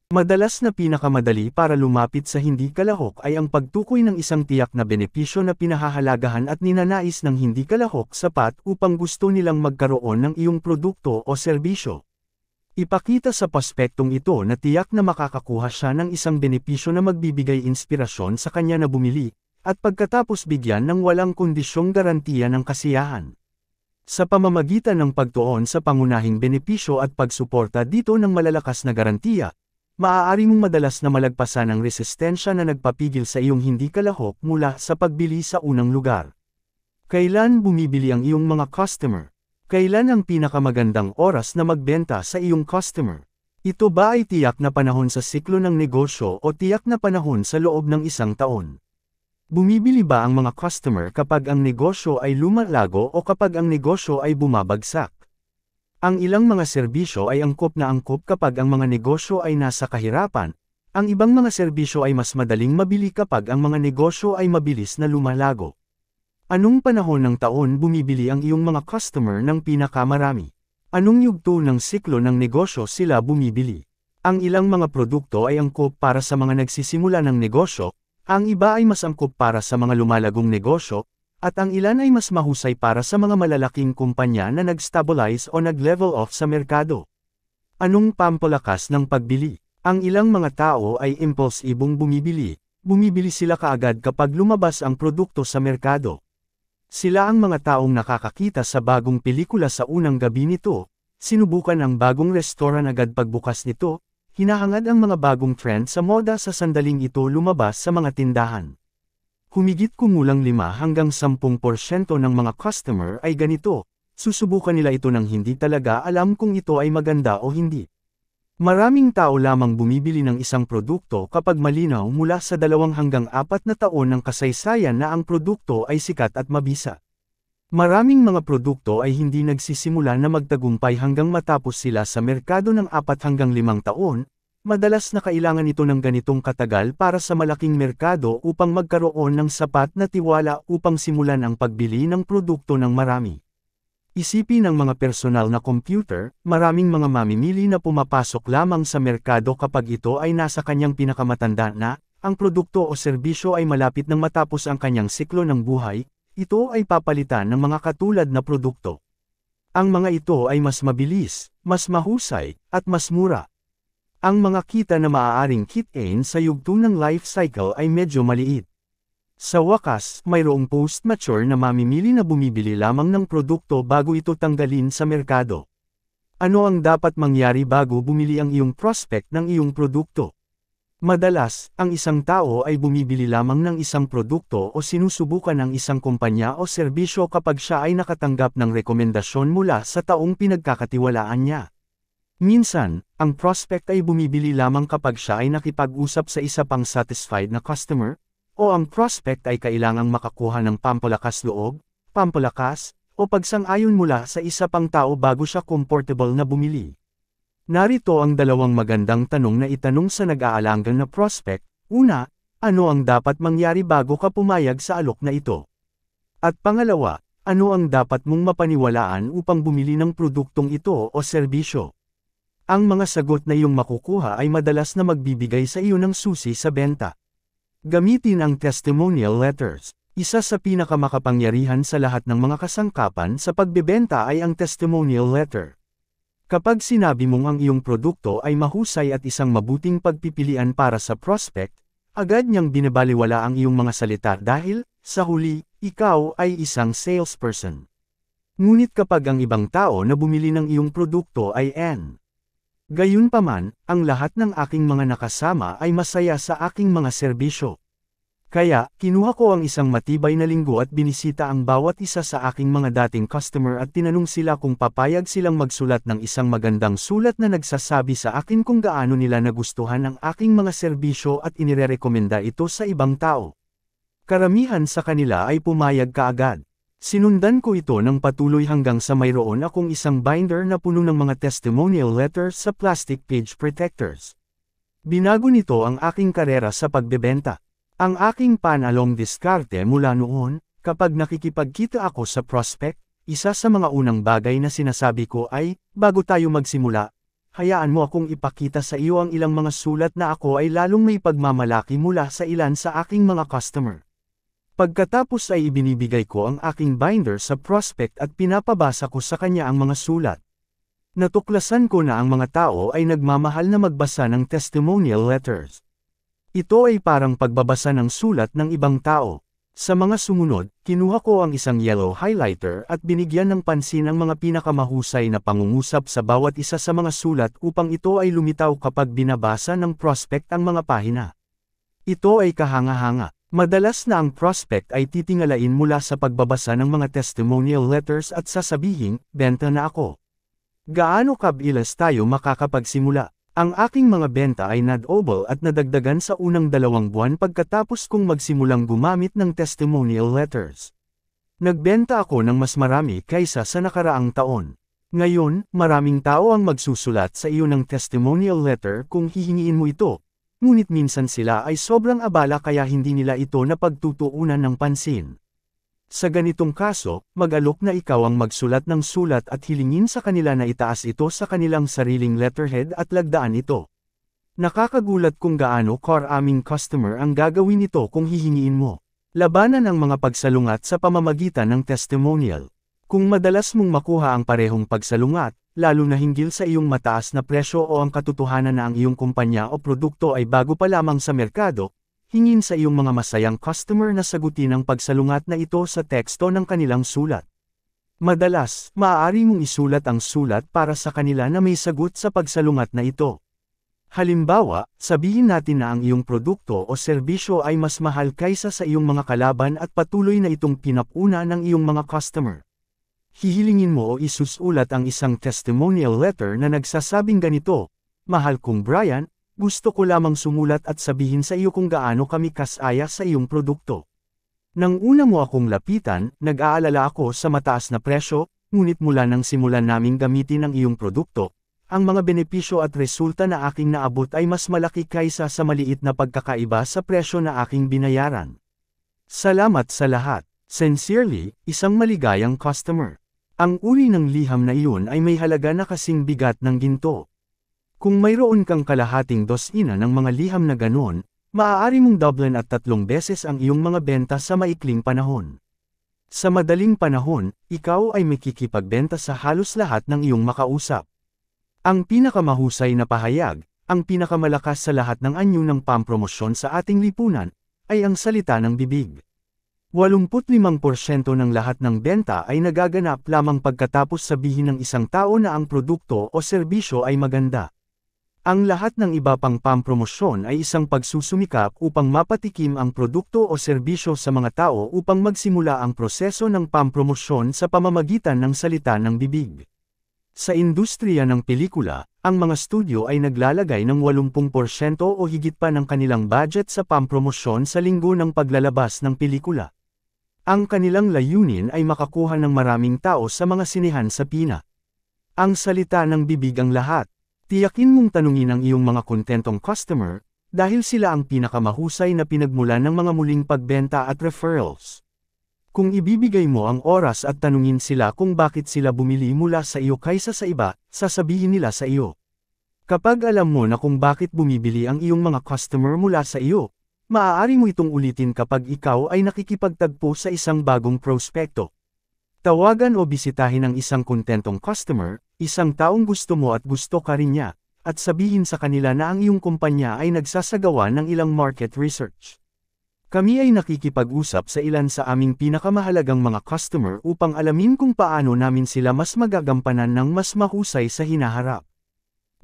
Madalas na pinakamadali para lumapit sa hindi kalahok ay ang pagtukoy ng isang tiyak na benepisyo na pinahahalagahan at ninanais ng hindi kalahok sapat upang gusto nilang magkaroon ng iyong produkto o serbisyo. Ipakita sa prospektong ito na tiyak na makakakuha siya ng isang benepisyo na magbibigay inspirasyon sa kanya na bumili, at pagkatapos bigyan ng walang kondisyong garantiya ng kasiyahan. Sa pamamagitan ng pagtuon sa pangunahing benepisyo at pagsuporta dito ng malalakas na garantiya, maaari mong madalas na malagpasan ang resistensya na nagpapigil sa iyong hindi kalahok mula sa pagbili sa unang lugar. Kailan bumibili ang iyong mga customer? Kailan ang pinakamagandang oras na magbenta sa iyong customer? Ito ba ay tiyak na panahon sa siklo ng negosyo o tiyak na panahon sa loob ng isang taon? Bumibili ba ang mga customer kapag ang negosyo ay lumalago o kapag ang negosyo ay bumabagsak? Ang ilang mga serbisyo ay angkop na angkop kapag ang mga negosyo ay nasa kahirapan, ang ibang mga serbisyo ay mas madaling mabili kapag ang mga negosyo ay mabilis na lumalago. Anong panahon ng taon bumibili ang iyong mga customer ng pinakamarami? Anong yugto ng siklo ng negosyo sila bumibili? Ang ilang mga produkto ay angkop para sa mga nagsisimula ng negosyo, ang iba ay mas angkop para sa mga lumalagong negosyo, at ang ilan ay mas mahusay para sa mga malalaking kumpanya na nag-stabilize o nag-level off sa merkado. Anong pampalakas ng pagbili? Ang ilang mga tao ay impulsibong bumibili sila kaagad kapag lumabas ang produkto sa merkado. Sila ang mga taong nakakakita sa bagong pelikula sa unang gabi nito, sinubukan ang bagong restoran agad pagbukas nito, hinahangad ang mga bagong trend sa moda sa sandaling ito lumabas sa mga tindahan. Humigit kumulang 5 hanggang 10% ng mga customer ay ganito, susubukan nila ito nang hindi talaga alam kung ito ay maganda o hindi. Maraming tao lamang bumibili ng isang produkto kapag malinaw mula sa 2 hanggang 4 na taon ng kasaysayan na ang produkto ay sikat at mabisa. Maraming mga produkto ay hindi nagsisimula na magtagumpay hanggang matapos sila sa merkado ng 4 hanggang 5 taon, madalas na kailangan ito ng ganitong katagal para sa malaking merkado upang magkaroon ng sapat na tiwala upang simulan ang pagbili ng produkto ng marami. Isipin ng mga personal na computer, maraming mga mamimili na pumapasok lamang sa merkado kapag ito ay nasa kanyang pinakamatanda na, ang produkto o serbisyo ay malapit nang matapos ang kanyang siklo ng buhay, ito ay papalitan ng mga katulad na produkto. Ang mga ito ay mas mabilis, mas mahusay, at mas mura. Ang mga kita na maaaring kitain sa yugto ng life cycle ay medyo maliit. Sa wakas, mayroong post-mature na mamimili na bumibili lamang ng produkto bago ito tanggalin sa merkado. Ano ang dapat mangyari bago bumili ang iyong prospect ng iyong produkto? Madalas, ang isang tao ay bumibili lamang ng isang produkto o sinusubukan ng isang kumpanya o serbisyo kapag siya ay nakatanggap ng rekomendasyon mula sa taong pinagkakatiwalaan niya. Minsan, ang prospect ay bumibili lamang kapag siya ay nakipag-usap sa isa pang satisfied na customer, o ang prospect ay kailangang makakuha ng pampalakas loob, pampalakas, o pagsang-ayon mula sa isa pang tao bago siya comfortable na bumili. Narito ang dalawang magandang tanong na itanong sa nag-aalangang na prospect. Una, ano ang dapat mangyari bago ka pumayag sa alok na ito? At pangalawa, ano ang dapat mong mapaniwalaan upang bumili ng produktong ito o serbisyo? Ang mga sagot na iyong makukuha ay madalas na magbibigay sa iyo ng susi sa benta. Gamitin ang testimonial letters. Isa sa pinakamakapangyarihan sa lahat ng mga kasangkapan sa pagbebenta ay ang testimonial letter. Kapag sinabi mong ang iyong produkto ay mahusay at isang mabuting pagpipilian para sa prospect, agad niyang binabaliwala ang iyong mga salita dahil, sa huli, ikaw ay isang salesperson. Ngunit kapag ang ibang tao na bumili ng iyong produkto ay Gayunpaman, ang lahat ng aking mga nakasama ay masaya sa aking mga serbisyo. Kaya, kinuha ko ang isang matibay na linggo at binisita ang bawat isa sa aking mga dating customer at tinanong sila kung papayag silang magsulat ng isang magandang sulat na nagsasabi sa akin kung gaano nila nagustuhan ang aking mga serbisyo at inirerekomenda ito sa ibang tao. Karamihan sa kanila ay pumayag kaagad. Sinundan ko ito ng patuloy hanggang sa mayroon akong isang binder na puno ng mga testimonial letters sa plastic page protectors. Binago nito ang aking karera sa pagbebenta. Ang aking panalong diskarte mula noon, kapag nakikipagkita ako sa prospect, isa sa mga unang bagay na sinasabi ko ay, bago tayo magsimula, hayaan mo akong ipakita sa iyo ang ilang mga sulat na ako ay lalong may pagmamalaki mula sa ilan sa aking mga customer. Pagkatapos ay ibinibigay ko ang aking binder sa prospect at pinapabasa ko sa kanya ang mga sulat. Natuklasan ko na ang mga tao ay nagmamahal na magbasa ng testimonial letters. Ito ay parang pagbabasa ng sulat ng ibang tao. Sa mga sumunod, kinuha ko ang isang yellow highlighter at binigyan ng pansin ang mga pinakamahusay na pangungusap sa bawat isa sa mga sulat upang ito ay lumitaw kapag binabasa ng prospect ang mga pahina. Ito ay kahanga-hanga. Madalas na ang prospect ay titingalain mula sa pagbabasa ng mga testimonial letters at sasabihin, benta na ako. Gaano kabilis tayo makakapagsimula? Ang aking mga benta ay nadouble at nadagdagan sa unang 2 buwan pagkatapos kong magsimulang gumamit ng testimonial letters. Nagbenta ako ng mas marami kaysa sa nakaraang taon. Ngayon, maraming tao ang magsusulat sa iyo ng testimonial letter kung hihingiin mo ito, ngunit minsan sila ay sobrang abala kaya hindi nila ito napagtutuunan ng pansin. Sa ganitong kaso, mag-alok na ikaw ang magsulat ng sulat at hilingin sa kanila na itaas ito sa kanilang sariling letterhead at lagdaan ito. Nakakagulat kung gaano karaming customer ang gagawin nito kung hihingiin mo. Labanan ang mga pagsalungat sa pamamagitan ng testimonial. Kung madalas mong makuha ang parehong pagsalungat, lalo na hinggil sa iyong mataas na presyo o ang katotohanan na ang iyong kumpanya o produkto ay bago pa lamang sa merkado, hingin sa iyong mga masayang customer na sagutin ang pagsalungat na ito sa teksto ng kanilang sulat. Madalas, maaari mong isulat ang sulat para sa kanila na may sagot sa pagsalungat na ito. Halimbawa, sabihin natin na ang iyong produkto o serbisyo ay mas mahal kaysa sa iyong mga kalaban at patuloy na itong pinapuna ng iyong mga customer. Hihilingin mo o isusulat ang isang testimonial letter na nagsasabing ganito, "Mahal kong Brian, gusto ko lamang sumulat at sabihin sa iyo kung gaano kami kasaya sa iyong produkto. Nang una mo akong lapitan, nag-aalala ako sa mataas na presyo, ngunit mula nang simulan naming gamitin ang iyong produkto, ang mga benepisyo at resulta na aking naabot ay mas malaki kaysa sa maliit na pagkakaiba sa presyo na aking binayaran. Salamat sa lahat. Sincerely, isang maligayang customer." Ang uri ng liham na iyon ay may halaga na kasing bigat ng ginto. Kung mayroon kang kalahating dosina ng mga liham na ganon, maaari mong doublen at 3 beses ang iyong mga benta sa maikling panahon. Sa madaling panahon, ikaw ay makikipagbenta sa halos lahat ng iyong makausap. Ang pinakamahusay na pahayag, ang pinakamalakas sa lahat ng anyo ng pampromosyon sa ating lipunan, ay ang salita ng bibig. 85% ng lahat ng benta ay nagaganap lamang pagkatapos sabihin ng isang tao na ang produkto o serbisyo ay maganda. Ang lahat ng iba pang pampromosyon ay isang pagsusumikap upang mapatikim ang produkto o serbisyo sa mga tao upang magsimula ang proseso ng pampromosyon sa pamamagitan ng salita ng bibig. Sa industriya ng pelikula, ang mga studio ay naglalagay ng 80% o higit pa ng kanilang budget sa pampromosyon sa linggo ng paglalabas ng pelikula. Ang kanilang layunin ay makakuha ng maraming tao sa mga sinehan sa Pina. Ang salita ng bibig ang lahat. Tiyakin mong tanungin ang iyong mga kontentong customer, dahil sila ang pinakamahusay na pinagmulan ng mga muling pagbenta at referrals. Kung ibibigay mo ang oras at tanungin sila kung bakit sila bumili mula sa iyo kaysa sa iba, sasabihin nila sa iyo. Kapag alam mo na kung bakit bumibili ang iyong mga customer mula sa iyo, maaari mo itong ulitin kapag ikaw ay nakikipagtagpo sa isang bagong prospekto. Tawagan o bisitahin ang isang kontentong customer, isang taong gusto mo at gusto ka rin niya, at sabihin sa kanila na ang iyong kumpanya ay nagsasagawa ng ilang market research. Kami ay nakikipag-usap sa ilan sa aming pinakamahalagang mga customer upang alamin kung paano namin sila mas magagampanan ng mas mahusay sa hinaharap.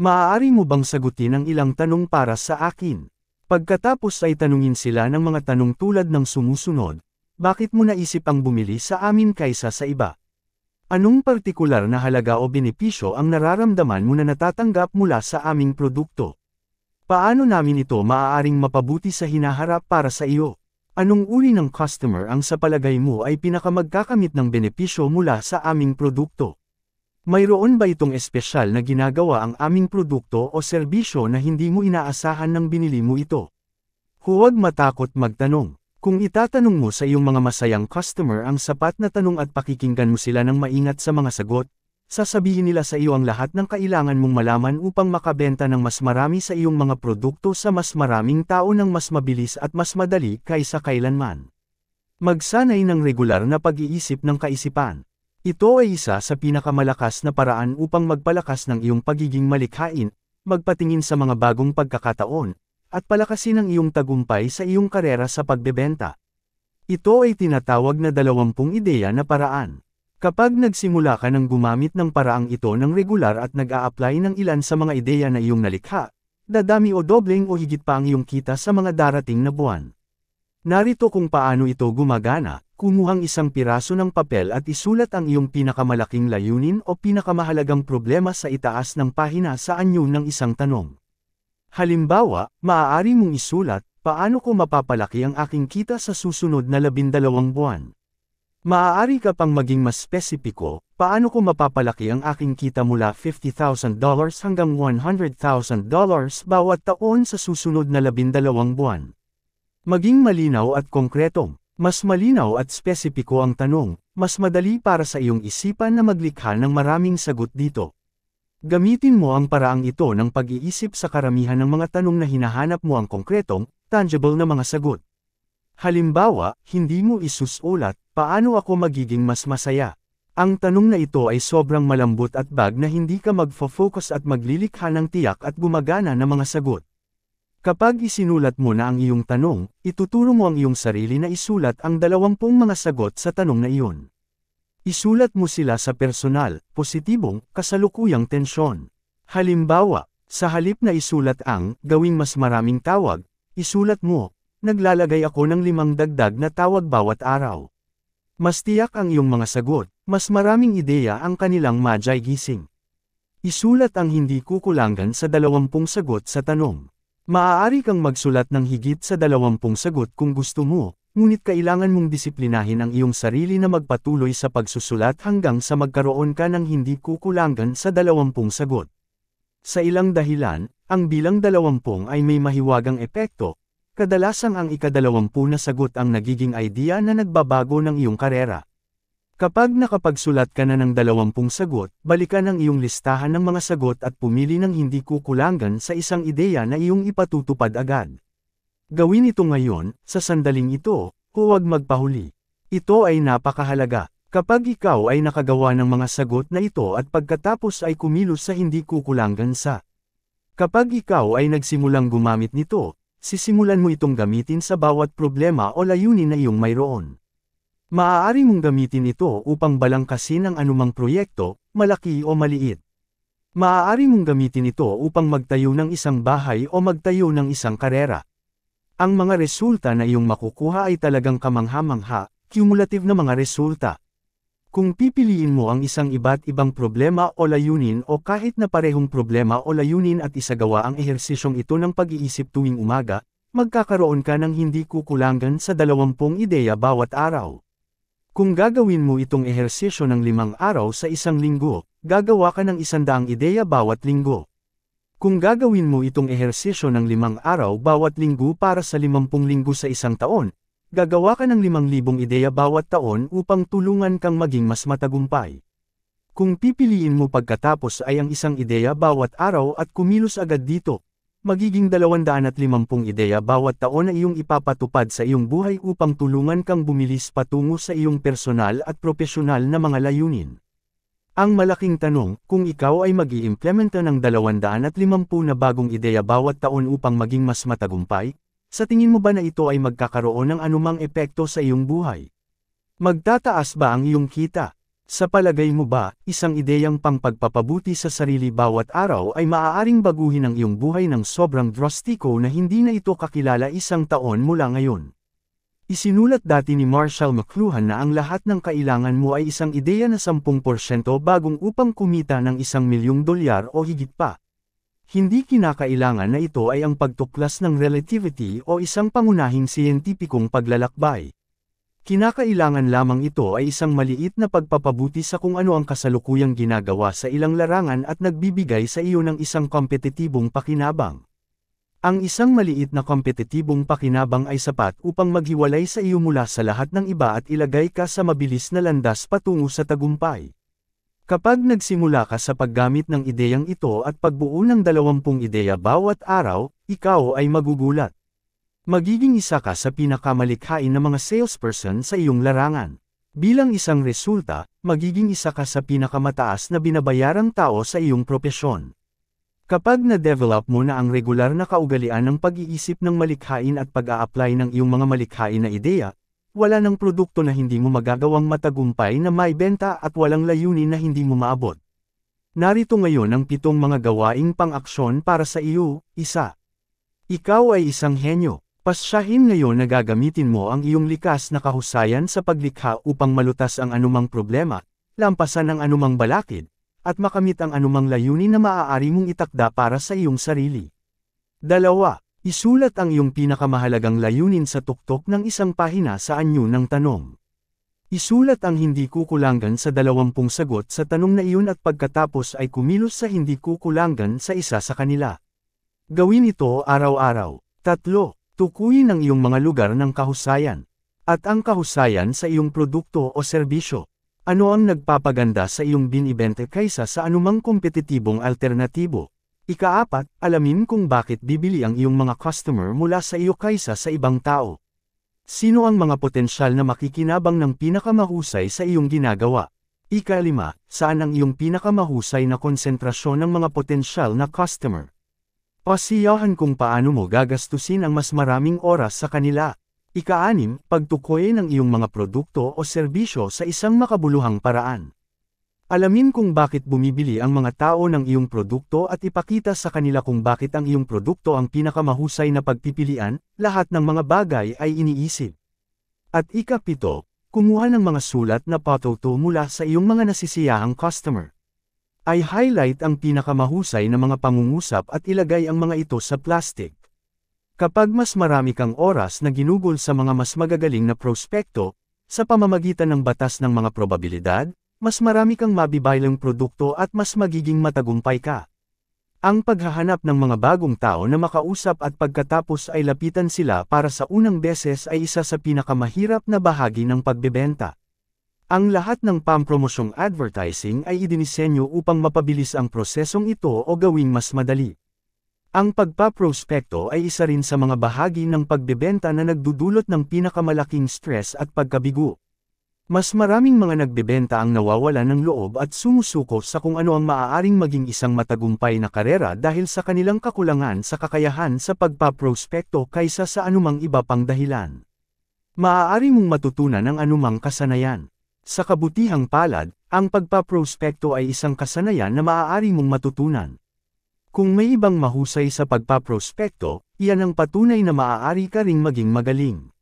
Maaari mo bang sagutin ang ilang tanong para sa akin? Pagkatapos ay tanungin sila ng mga tanong tulad ng sumusunod, bakit mo naisip ang bumili sa amin kaysa sa iba? Anong partikular na halaga o benepisyo ang nararamdaman mo na natatanggap mula sa aming produkto? Paano namin ito maaaring mapabuti sa hinaharap para sa iyo? Anong uri ng customer ang sa palagay mo ay pinakamagkakamit ng benepisyo mula sa aming produkto? Mayroon ba itong espesyal na ginagawa ang aming produkto o serbisyo na hindi mo inaasahan nang binili mo ito? Huwag matakot magtanong. Kung itatanong mo sa iyong mga masayang customer ang sapat na tanong at pakikinggan mo sila ng maingat sa mga sagot, sasabihin nila sa iyo ang lahat ng kailangan mong malaman upang makabenta ng mas marami sa iyong mga produkto sa mas maraming tao ng mas mabilis at mas madali kaysa kailanman. Magsanay ng regular na pag-iisip ng kaisipan. Ito ay isa sa pinakamalakas na paraan upang magpalakas ng iyong pagiging malikhain, magpatingin sa mga bagong pagkakataon, at palakasin ang iyong tagumpay sa iyong karera sa pagbebenta. Ito ay tinatawag na 20 ideya na paraan. Kapag nagsimula ka ng gumamit ng paraang ito ng regular at nag-a-apply ng ilan sa mga ideya na iyong nalikha, dadami o dobleng o higit pa ang iyong kita sa mga darating na buwan. Narito kung paano ito gumagana, kumuhang isang piraso ng papel at isulat ang iyong pinakamalaking layunin o pinakamahalagang problema sa itaas ng pahina sa anyo ng isang tanong. Halimbawa, maaari mong isulat, paano ko mapapalaki ang aking kita sa susunod na 12 buwan? Maaari ka pang maging mas spesipiko, paano ko mapapalaki ang aking kita mula $50,000 hanggang $100,000 bawat taon sa susunod na 12 buwan. Maging malinaw at konkreto. Mas malinaw at spesipiko ang tanong, mas madali para sa iyong isipan na maglikha ng maraming sagot dito. Gamitin mo ang paraang ito ng pag-iisip sa karamihan ng mga tanong na hinahanap mo ang konkretong, tangible na mga sagot. Halimbawa, hindi mo isusulat, paano ako magiging mas masaya? Ang tanong na ito ay sobrang malambot at bag na hindi ka magfo-focus at maglilikha ng tiyak at gumagana na mga sagot. Kapag isinulat mo na ang iyong tanong, ituturo mo ang iyong sarili na isulat ang 20 mga sagot sa tanong na iyon. Isulat mo sila sa personal, positibong, kasalukuyang tensyon. Halimbawa, sa halip na isulat ang gawing mas maraming tawag, isulat mo, naglalagay ako ng 5 dagdag na tawag bawat araw. Mas tiyak ang iyong mga sagot, mas maraming ideya ang kanilang majay gising. Isulat ang hindi kukulangan sa 20 sagot sa tanong. Maaari kang magsulat ng higit sa 20 sagot kung gusto mo, ngunit kailangan mong disiplinahin ang iyong sarili na magpatuloy sa pagsusulat hanggang sa magkaroon ka ng hindi kukulangan sa 20 sagot. Sa ilang dahilan, ang bilang 20 ay may mahiwagang epekto. Kadalasang ang ika-20 na sagot ang nagiging idea na nagbabago ng iyong karera. Kapag nakapagsulat ka na ng 20 sagot, balikan ang iyong listahan ng mga sagot at pumili ng hindi kukulangan sa isang ideya na iyong ipatutupad agad. Gawin ito ngayon, sa sandaling ito, huwag magpahuli. Ito ay napakahalaga. Kapag ikaw ay nakagawa ng mga sagot na ito at pagkatapos ay kumilos sa hindi kukulangan sa Kapag ikaw ay nagsimulang gumamit nito, sisimulan mo itong gamitin sa bawat problema o layunin na iyong mayroon. Maaari mong gamitin ito upang balangkasin ang anumang proyekto, malaki o maliit. Maaari mong gamitin ito upang magtayo ng isang bahay o magtayo ng isang karera. Ang mga resulta na iyong makukuha ay talagang kamangha-mangha, cumulative na mga resulta. Kung pipiliin mo ang isang iba't ibang problema o layunin o kahit na parehong problema o layunin at isagawa ang ehersisyong ito ng pag-iisip tuwing umaga, magkakaroon ka ng hindi kukulangan sa 20 ideya bawat araw. Kung gagawin mo itong ehersisyo ng 5 araw sa isang linggo, gagawa ka ng 100 ideya bawat linggo. Kung gagawin mo itong ehersisyo ng 5 araw bawat linggo para sa 50 linggo sa isang taon, gagawa ka ng 5,000 ideya bawat taon upang tulungan kang maging mas matagumpay. Kung pipiliin mo pagkatapos ay ang isang ideya bawat araw at kumilos agad dito, magiging 250 ideya bawat taon na iyong ipapatupad sa iyong buhay upang tulungan kang bumilis patungo sa iyong personal at propesyonal na mga layunin. Ang malaking tanong, kung ikaw ay mag-iimplementa ng 250 na bagong ideya bawat taon upang maging mas matagumpay, sa tingin mo ba na ito ay magkakaroon ng anumang epekto sa iyong buhay? Magtataas ba ang iyong kita? Sa palagay mo ba, isang ideyang pangpagpapabuti sa sarili bawat araw ay maaaring baguhin ang iyong buhay ng sobrang drastiko na hindi na ito kakilala isang taon mula ngayon? Isinulat dati ni Marshall McLuhan na ang lahat ng kailangan mo ay isang ideya na 10% bagong upang kumita ng $1,000,000 o higit pa. Hindi kinakailangan na ito ay ang pagtuklas ng relativity o isang pangunahing siyentipikong paglalakbay. Kinakailangan lamang ito ay isang maliit na pagpapabuti sa kung ano ang kasalukuyang ginagawa sa ilang larangan at nagbibigay sa iyo ng isang kompetitibong pakinabang. Ang isang maliit na kompetitibong pakinabang ay sapat upang maghiwalay sa iyo mula sa lahat ng iba at ilagay ka sa mabilis na landas patungo sa tagumpay. Kapag nagsimula ka sa paggamit ng ideyang ito at pagbuo ng 20 ideya bawat araw, ikaw ay magugulat. Magiging isa ka sa pinakamalikhain na mga salesperson sa iyong larangan. Bilang isang resulta, magiging isa ka sa pinakamataas na binabayarang tao sa iyong propesyon. Kapag na-develop mo na ang regular na kaugalian ng pag-iisip ng malikhain at pag-a-apply ng iyong mga malikhain na ideya, wala ng produkto na hindi mo magagawang matagumpay na maibenta at walang layunin na hindi mo maabot. Narito ngayon ang 7 mga gawaing pang-aksyon para sa iyo. 1. Ikaw ay isang henyo. Pasyahin ngayon na gagamitin mo ang iyong likas na kahusayan sa paglikha upang malutas ang anumang problema, lampasan ang anumang balakid, at makamit ang anumang layunin na maaari mong itakda para sa iyong sarili. 2. Isulat ang iyong pinakamahalagang layunin sa tuktok ng isang pahina sa anyo ng tanong. Isulat ang hindi kukulangan sa 20 sagot sa tanong na iyon at pagkatapos ay kumilos sa hindi kukulangan sa isa sa kanila. Gawin ito araw-araw. 3. Tukuyin ang iyong mga lugar ng kahusayan. At ang kahusayan sa iyong produkto o serbisyo. Ano ang nagpapaganda sa iyong binibenta kaysa sa anumang kompetitibong alternatibo? 4. Alamin kung bakit bibili ang iyong mga customer mula sa iyo kaysa sa ibang tao. Sino ang mga potensyal na makikinabang ng pinakamahusay sa iyong ginagawa? 5. Saan ang iyong pinakamahusay na konsentrasyon ng mga potensyal na customer? Pasiyahan kung paano mo gagastusin ang mas maraming oras sa kanila. 6. Pagtukoy ng iyong mga produkto o serbisyo sa isang makabuluhang paraan. Alamin kung bakit bumibili ang mga tao ng iyong produkto at ipakita sa kanila kung bakit ang iyong produkto ang pinakamahusay na pagpipilian. Lahat ng mga bagay ay iniisip. At 7. Kumuha ng mga sulat na patuto mula sa iyong mga nasisiyahang customer. Ay highlight ang pinakamahusay na mga pangungusap at ilagay ang mga ito sa plastic. Kapag mas marami kang oras na ginugol sa mga mas magagaling na prospekto, sa pamamagitan ng batas ng mga probabilidad, mas marami kang mabibilang produkto at mas magiging matagumpay ka. Ang paghahanap ng mga bagong tao na makausap at pagkatapos ay lapitan sila para sa unang beses ay isa sa pinakamahirap na bahagi ng pagbebenta. Ang lahat ng pampromosyong advertising ay idinisenyo upang mapabilis ang prosesong ito o gawing mas madali. Ang pagpaprospekto ay isa rin sa mga bahagi ng pagbebenta na nagdudulot ng pinakamalaking stress at pagkabigo. Mas maraming mga nagbebenta ang nawawala ng loob at sumusuko sa kung ano ang maaaring maging isang matagumpay na karera dahil sa kanilang kakulangan sa kakayahan sa pagpaprospekto kaysa sa anumang iba pang dahilan. Maaari mong matutunan ang anumang kasanayan. Sa kabutihang palad, ang pagpaprospekto ay isang kasanayan na maaari mong matutunan. Kung may ibang mahusay sa pagpaprospekto, iyan ang patunay na maaari ka ring maging magaling.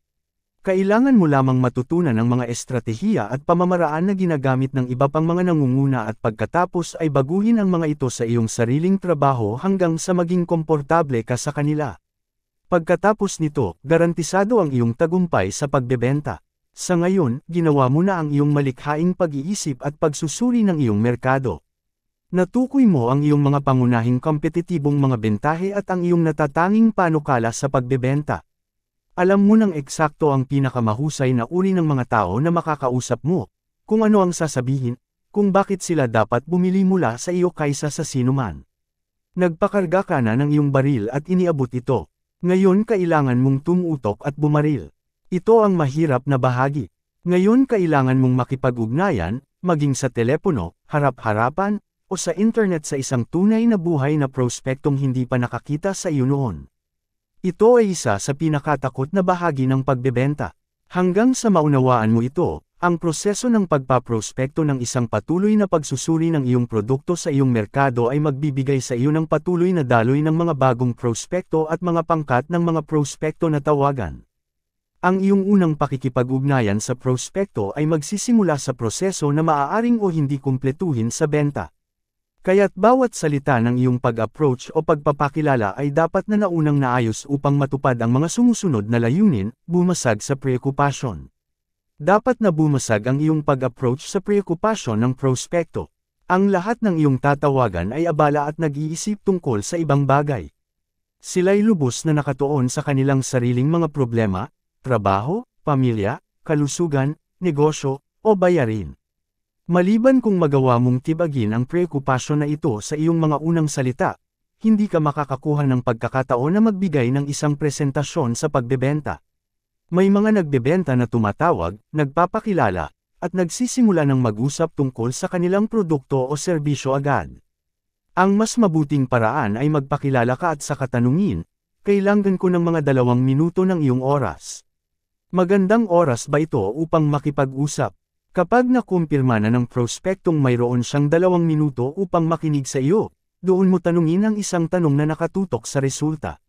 Kailangan mo lamang matutunan ang mga estratehiya at pamamaraan na ginagamit ng iba pang mga nangunguna at pagkatapos ay baguhin ang mga ito sa iyong sariling trabaho hanggang sa maging komportable ka sa kanila. Pagkatapos nito, garantisado ang iyong tagumpay sa pagbebenta. Sa ngayon, ginawa mo na ang iyong malikhaing pag-iisip at pagsusuri ng iyong merkado. Natukoy mo ang iyong mga pangunahing kompetitibong mga bentahe at ang iyong natatanging panukala sa pagbebenta. Alam mo nang eksakto ang pinakamahusay na uri ng mga tao na makakausap mo, kung ano ang sasabihin, kung bakit sila dapat bumili mula sa iyo kaysa sa sinuman. Nagpakarga ka na ng iyong baril at iniabot ito. Ngayon kailangan mong tumutok at bumaril. Ito ang mahirap na bahagi. Ngayon kailangan mong makipag-ugnayan, maging sa telepono, harap-harapan, o sa internet sa isang tunay na buhay na prospektong hindi pa nakakita sa iyo noon. Ito ay isa sa pinakatakot na bahagi ng pagbebenta. Hanggang sa maunawaan mo ito, ang proseso ng pagpaprospekto ng isang patuloy na pagsusuri ng iyong produkto sa iyong merkado ay magbibigay sa iyo ng patuloy na daloy ng mga bagong prospekto at mga pangkat ng mga prospekto na tawagan. Ang iyong unang pakikipag-ugnayan sa prospekto ay magsisimula sa proseso na maaaring o hindi kumpletuhin sa benta. Kaya't bawat salita ng iyong pag-approach o pagpapakilala ay dapat na naunang naayos upang matupad ang mga sumusunod na layunin, bumasag sa preokupasyon. Dapat na bumasag ang iyong pag-approach sa preokupasyon ng prospekto. Ang lahat ng iyong tatawagan ay abala at nag-iisip tungkol sa ibang bagay. Sila'y lubos na nakatuon sa kanilang sariling mga problema, trabaho, pamilya, kalusugan, negosyo, o bayarin. Maliban kung magawa mong tibagin ang preokupasyon na ito sa iyong mga unang salita, hindi ka makakakuha ng pagkakataon na magbigay ng isang presentasyon sa pagbebenta. May mga nagbebenta na tumatawag, nagpapakilala, at nagsisimula ng mag-usap tungkol sa kanilang produkto o serbisyo agad. Ang mas mabuting paraan ay magpakilala ka at saka tanungin, kailangan ko ng mga 2 minuto ng iyong oras. Magandang oras ba ito upang makipag-usap? Kapag nakumpirma na ng prospektong mayroon siyang 2 minuto upang makinig sa iyo, doon mo tanungin ang isang tanong na nakatutok sa resulta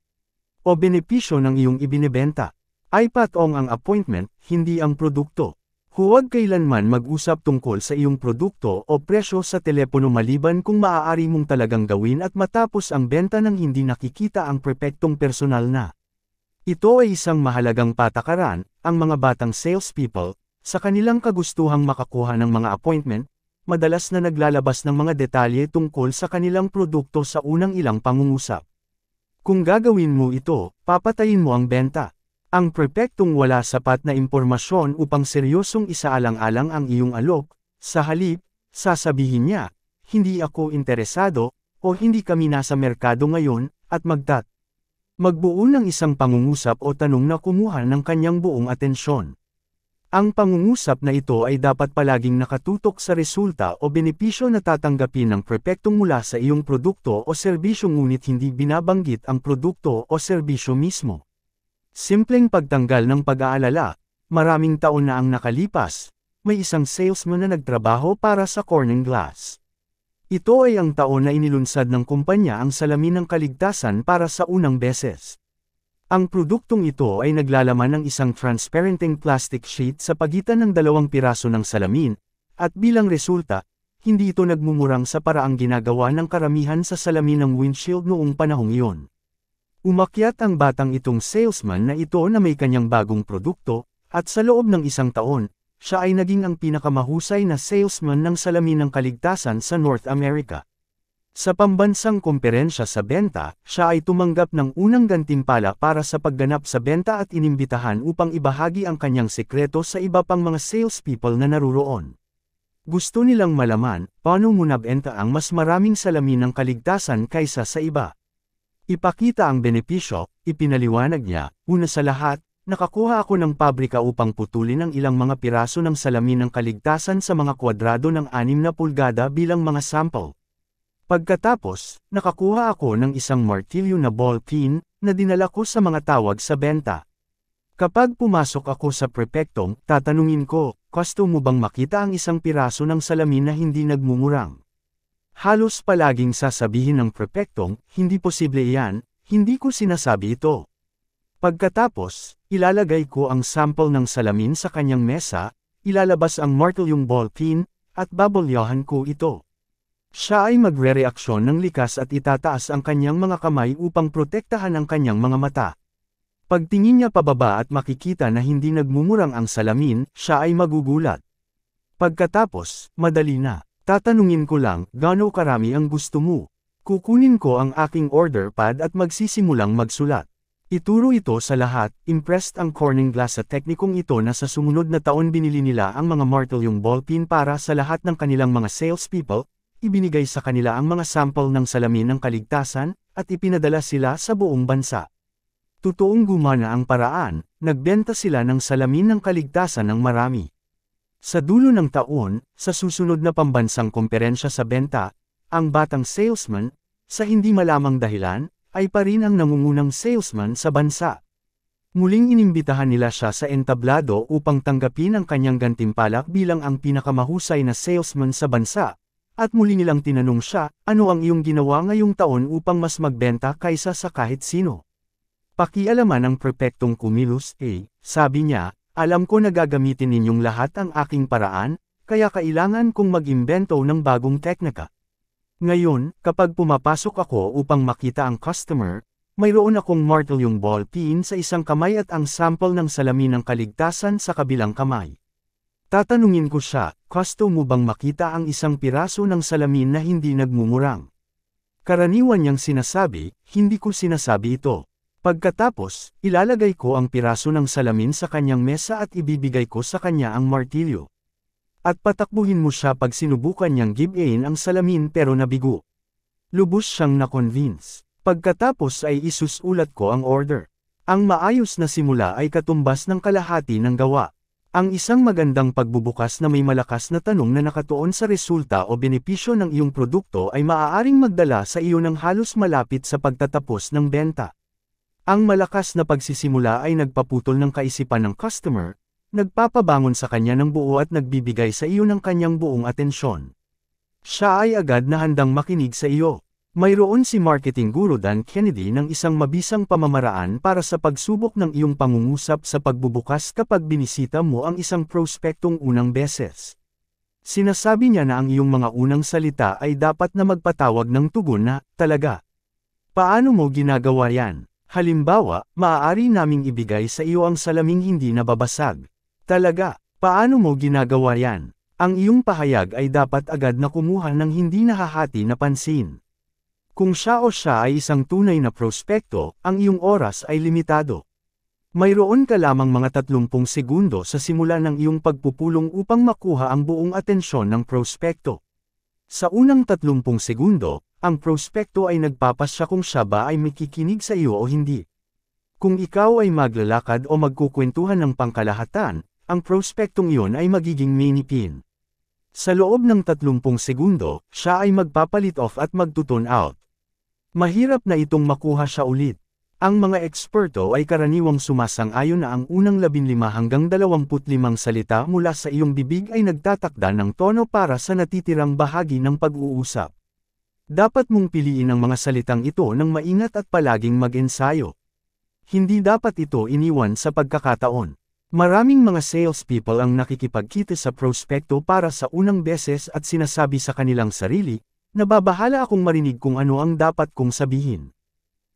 o benepisyo ng iyong ibinebenta. Ay patong ang appointment, hindi ang produkto. Huwag kailanman mag-usap tungkol sa iyong produkto o presyo sa telepono maliban kung maaari mong talagang gawin at matapos ang benta nang hindi nakikita ang perpektong personal na. Ito ay isang mahalagang patakaran, ang mga batang salespeople, sa kanilang kagustuhang makakuha ng mga appointment, madalas na naglalabas ng mga detalye tungkol sa kanilang produkto sa unang ilang pangungusap. Kung gagawin mo ito, papatayin mo ang benta. Ang perpektong wala sapat na impormasyon upang seryosong isaalang-alang ang iyong alok, sa halip, sasabihin niya, hindi ako interesado, o hindi kami nasa merkado ngayon, at magbuo ng isang pangungusap o tanong na kumuha ng kanyang buong atensyon. Ang pangungusap na ito ay dapat palaging nakatutok sa resulta o benepisyo na tatanggapin ng perpektong mula sa iyong produkto o serbisyo ngunit hindi binabanggit ang produkto o serbisyo mismo. Simpleng pagtanggal ng pag-aalala, maraming taon na ang nakalipas, may isang salesman na nagtrabaho para sa Corning Glass. Ito ay ang taon na inilunsad ng kumpanya ang salamin ng kaligtasan para sa unang beses. Ang produktong ito ay naglalaman ng isang transparenting plastic sheet sa pagitan ng 2 piraso ng salamin, at bilang resulta, hindi ito nagmumurang sa paraang ginagawa ng karamihan sa salamin ng windshield noong panahong iyon. Umakyat ang batang itong salesman na ito na may kanyang bagong produkto, at sa loob ng 1 taon, siya ay naging ang pinakamahusay na salesman ng salamin ng kaligtasan sa North America. Sa pambansang komperensya sa benta, siya ay tumanggap ng unang gantimpala para sa pagganap sa benta at inimbitahan upang ibahagi ang kanyang sekreto sa iba pang mga salespeople na naruroon. Gusto nilang malaman, paano mo nabenta ang mas maraming salamin ng kaligtasan kaysa sa iba. Ipakita ang benepisyo, ipinaliwanag niya, una sa lahat, nakakuha ako ng pabrika upang putulin ang ilang mga piraso ng salamin ng kaligtasan sa mga kwadrado ng 6 na pulgada bilang mga sample. Pagkatapos, nakakuha ako ng isang martilyo na ball peen, na dinala ko sa mga tawag sa benta. Kapag pumasok ako sa prepektong, tatanungin ko, gusto mo bang makita ang isang piraso ng salamin na hindi nagmumurang? Halos palaging sasabihin ng prepektong, hindi posible iyan, hindi ko sinasabi ito. Pagkatapos, ilalagay ko ang sample ng salamin sa kanyang mesa, ilalabas ang martilyong ball peen, at babalyahan ko ito. Siya ay magre-reaksyon ng likas at itataas ang kanyang mga kamay upang protektahan ang kanyang mga mata. Pagtingin niya pababa at makikita na hindi nagmumurang ang salamin, siya ay magugulat. Pagkatapos, madali na. Tatanungin ko lang, gaano karami ang gusto mo? Kukunin ko ang aking order pad at magsisimulang magsulat. Ituro ito sa lahat, impressed ang Corning Glass sa teknikong ito na sa sumunod na taon binili nila ang mga martilyong ballpeen para sa lahat ng kanilang mga salespeople, ibinigay sa kanila ang mga sample ng salamin ng kaligtasan, at ipinadala sila sa buong bansa. Totoong gumana ang paraan, nagbenta sila ng salamin ng kaligtasan ng marami. Sa dulo ng taon, sa susunod na pambansang komperensya sa benta, ang batang salesman, sa hindi malamang dahilan, ay pa rin ang nangungunang salesman sa bansa. Muling inimbitahan nila siya sa entablado upang tanggapin ang kanyang gantimpala bilang ang pinakamahusay na salesman sa bansa, at muli nilang tinanong siya, ano ang iyong ginawa ngayong taon upang mas magbenta kaysa sa kahit sino? Pakialaman ang prepektong kumilos, sabi niya, alam ko na gagamitin ninyong lahat ang aking paraan, kaya kailangan kong mag-imbento ng bagong teknika. Ngayon, kapag pumapasok ako upang makita ang customer, mayroon akong martilyong ball peen sa isang kamay at ang sample ng salamin ng kaligtasan sa kabilang kamay. Tatanungin ko siya, gusto mo bang makita ang isang piraso ng salamin na hindi nagmumurang? Karaniwan niyang sinasabi, hindi ko sinasabi ito. Pagkatapos, ilalagay ko ang piraso ng salamin sa kanyang mesa at ibibigay ko sa kanya ang martilyo. At patakbuhin mo siya pag sinubukan niyang give-in ang salamin pero nabigo. Lubos siyang na-convince. Pagkatapos ay isusulat ko ang order. Ang maayos na simula ay katumbas ng kalahati ng gawa. Ang isang magandang pagbubukas na may malakas na tanong na nakatuon sa resulta o benepisyo ng iyong produkto ay maaaring magdala sa iyo ng halos malapit sa pagtatapos ng benta. Ang malakas na pagsisimula ay nagpaputol ng kaisipan ng customer, nagpapabangon sa kanya ng buo at nagbibigay sa iyo ng kanyang buong atensyon. Siya ay agad na handang makinig sa iyo. Mayroon si marketing guru Dan Kennedy ng isang mabisang pamamaraan para sa pagsubok ng iyong pangungusap sa pagbubukas kapag binisita mo ang isang prospektong unang beses. Sinasabi niya na ang iyong mga unang salita ay dapat na magpatawag ng tugon na, talaga. Paano mo ginagawa yan? Halimbawa, maaari naming ibigay sa iyo ang salaming hindi nababasag. Talaga, paano mo ginagawa yan? Ang iyong pahayag ay dapat agad na kumuha ng hindi nahahati na pansin. Kung siya o siya ay isang tunay na prospekto, ang iyong oras ay limitado. Mayroon ka lamang mga 30 segundo sa simula ng iyong pagpupulong upang makuha ang buong atensyon ng prospekto. Sa unang 30 segundo, ang prospekto ay nagpapasya kung siya ba ay makikinig sa iyo o hindi. Kung ikaw ay maglalakad o magkukwentuhan ng pangkalahatan, ang prospektong iyon ay magiging manipin. Sa loob ng 30 segundo, siya ay magpapalit off at magtutune out. Mahirap na itong makuha siya ulit. Ang mga eksperto ay karaniwang sumasang-ayon na ang unang 15 hanggang 25 salita mula sa iyong bibig ay nagtatakda ng tono para sa natitirang bahagi ng pag-uusap. Dapat mong piliin ang mga salitang ito ng maingat at palaging mag-ensayo. Hindi dapat ito iniwan sa pagkakataon. Maraming mga salespeople ang nakikipagkita sa prospekto para sa unang beses at sinasabi sa kanilang sarili, nababahala akong marinig kung ano ang dapat kong sabihin.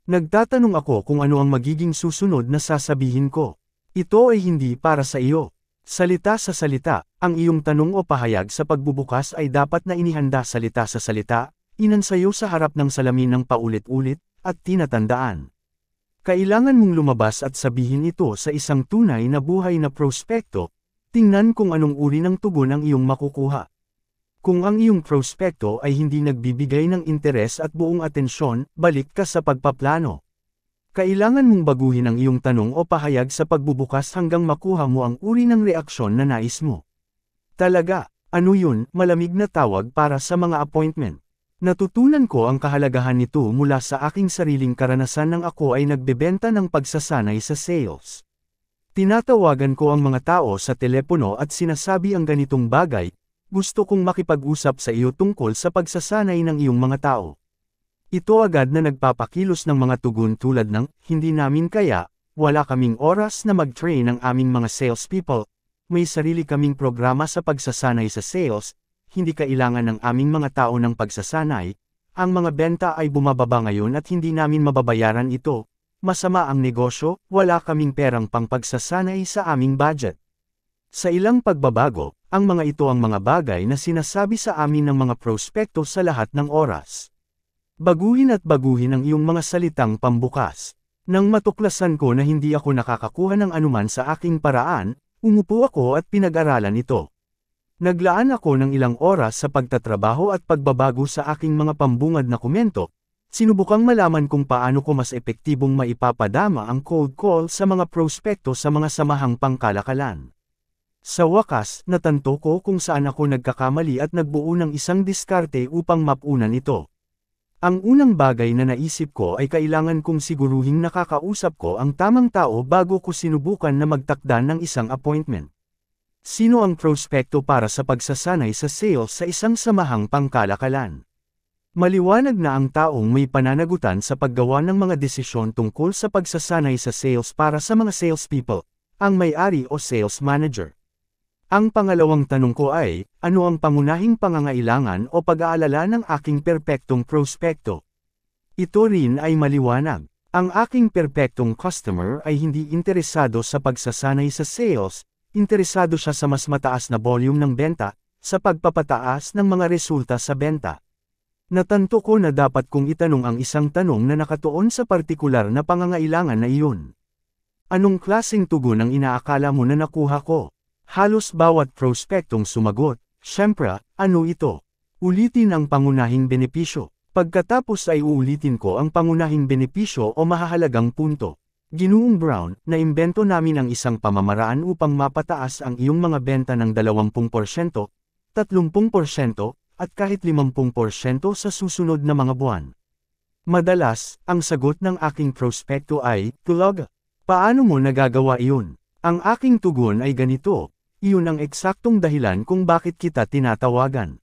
Nagtatanong ako kung ano ang magiging susunod na sasabihin ko. Ito ay hindi para sa iyo. Salita sa salita, ang iyong tanong o pahayag sa pagbubukas ay dapat na inihanda salita sa salita, inansayo sa harap ng salamin ng paulit-ulit, at tinatandaan. Kailangan mong lumabas at sabihin ito sa isang tunay na buhay na prospekto, tingnan kung anong uri ng tugon ang iyong makukuha. Kung ang iyong prospekto ay hindi nagbibigay ng interes at buong atensyon, balik ka sa pagpaplano. Kailangan mong baguhin ang iyong tanong o pahayag sa pagbubukas hanggang makuha mo ang uri ng reaksyon na nais mo. Talaga, ano yun, malamig na tawag para sa mga appointment. Natutunan ko ang kahalagahan nito mula sa aking sariling karanasan nang ako ay nagbebenta ng pagsasanay sa sales. Tinatawagan ko ang mga tao sa telepono at sinasabi ang ganitong bagay, gusto kong makipag-usap sa iyo tungkol sa pagsasanay ng iyong mga tao. Ito agad na nagpapakilos ng mga tugon tulad ng, hindi namin kaya, wala kaming oras na mag-train ng aming mga salespeople, may sarili kaming programa sa pagsasanay sa sales, hindi kailangan ng aming mga tao ng pagsasanay, ang mga benta ay bumababa ngayon at hindi namin mababayaran ito. Masama ang negosyo, wala kaming perang pangpagsasanay sa aming budget. Sa ilang pagbabago, ang mga ito ang mga bagay na sinasabi sa amin ng mga prospekto sa lahat ng oras. Baguhin at baguhin ang iyong mga salitang pambukas. Nang matuklasan ko na hindi ako nakakakuha ng anuman sa aking paraan, umupo ako at pinag-aralan ito. Naglaan ako ng ilang oras sa pagtatrabaho at pagbabago sa aking mga pambungad na komento. Sinubukang malaman kung paano ko mas epektibong maipapadama ang cold call sa mga prospekto sa mga samahang pangkalakalan. Sa wakas, natanto ko kung saan ako nagkakamali at nagbuo ng isang diskarte upang mapunan ito. Ang unang bagay na naisip ko ay kailangan kong siguruhing nakakausap ko ang tamang tao bago ko sinubukan na magtakda ng isang appointment. Sino ang prospekto para sa pagsasanay sa sales sa isang samahang pangkalakalan? Maliwanag na ang taong may pananagutan sa paggawa ng mga desisyon tungkol sa pagsasanay sa sales para sa mga salespeople, ang may-ari o sales manager. Ang pangalawang tanong ko ay, ano ang pangunahing pangangailangan o pag-aalala ng aking perpektong prospekto? Ito rin ay maliwanag. Ang aking perpektong customer ay hindi interesado sa pagsasanay sa sales, interesado siya sa mas mataas na volume ng benta, sa pagpapataas ng mga resulta sa benta. Natanto ko na dapat kong itanong ang isang tanong na nakatuon sa partikular na pangangailangan na iyon. Anong klaseng tugon ang inaakala mo na nakuha ko? Halos bawat prospektong sumagot, syempre, ano ito? Ulitin ang pangunahing benepisyo. Pagkatapos ay uulitin ko ang pangunahing benepisyo o mahahalagang punto. Ginoong Brown, naimbento namin ang isang pamamaraan upang mapataas ang iyong mga benta ng 20%, 30%, at kahit 50% sa susunod na mga buwan. Madalas, ang sagot ng aking prospekto ay, "Talaga? Paano mo nagagawa iyon?" Ang aking tugon ay ganito, iyon ang eksaktong dahilan kung bakit kita tinatawagan.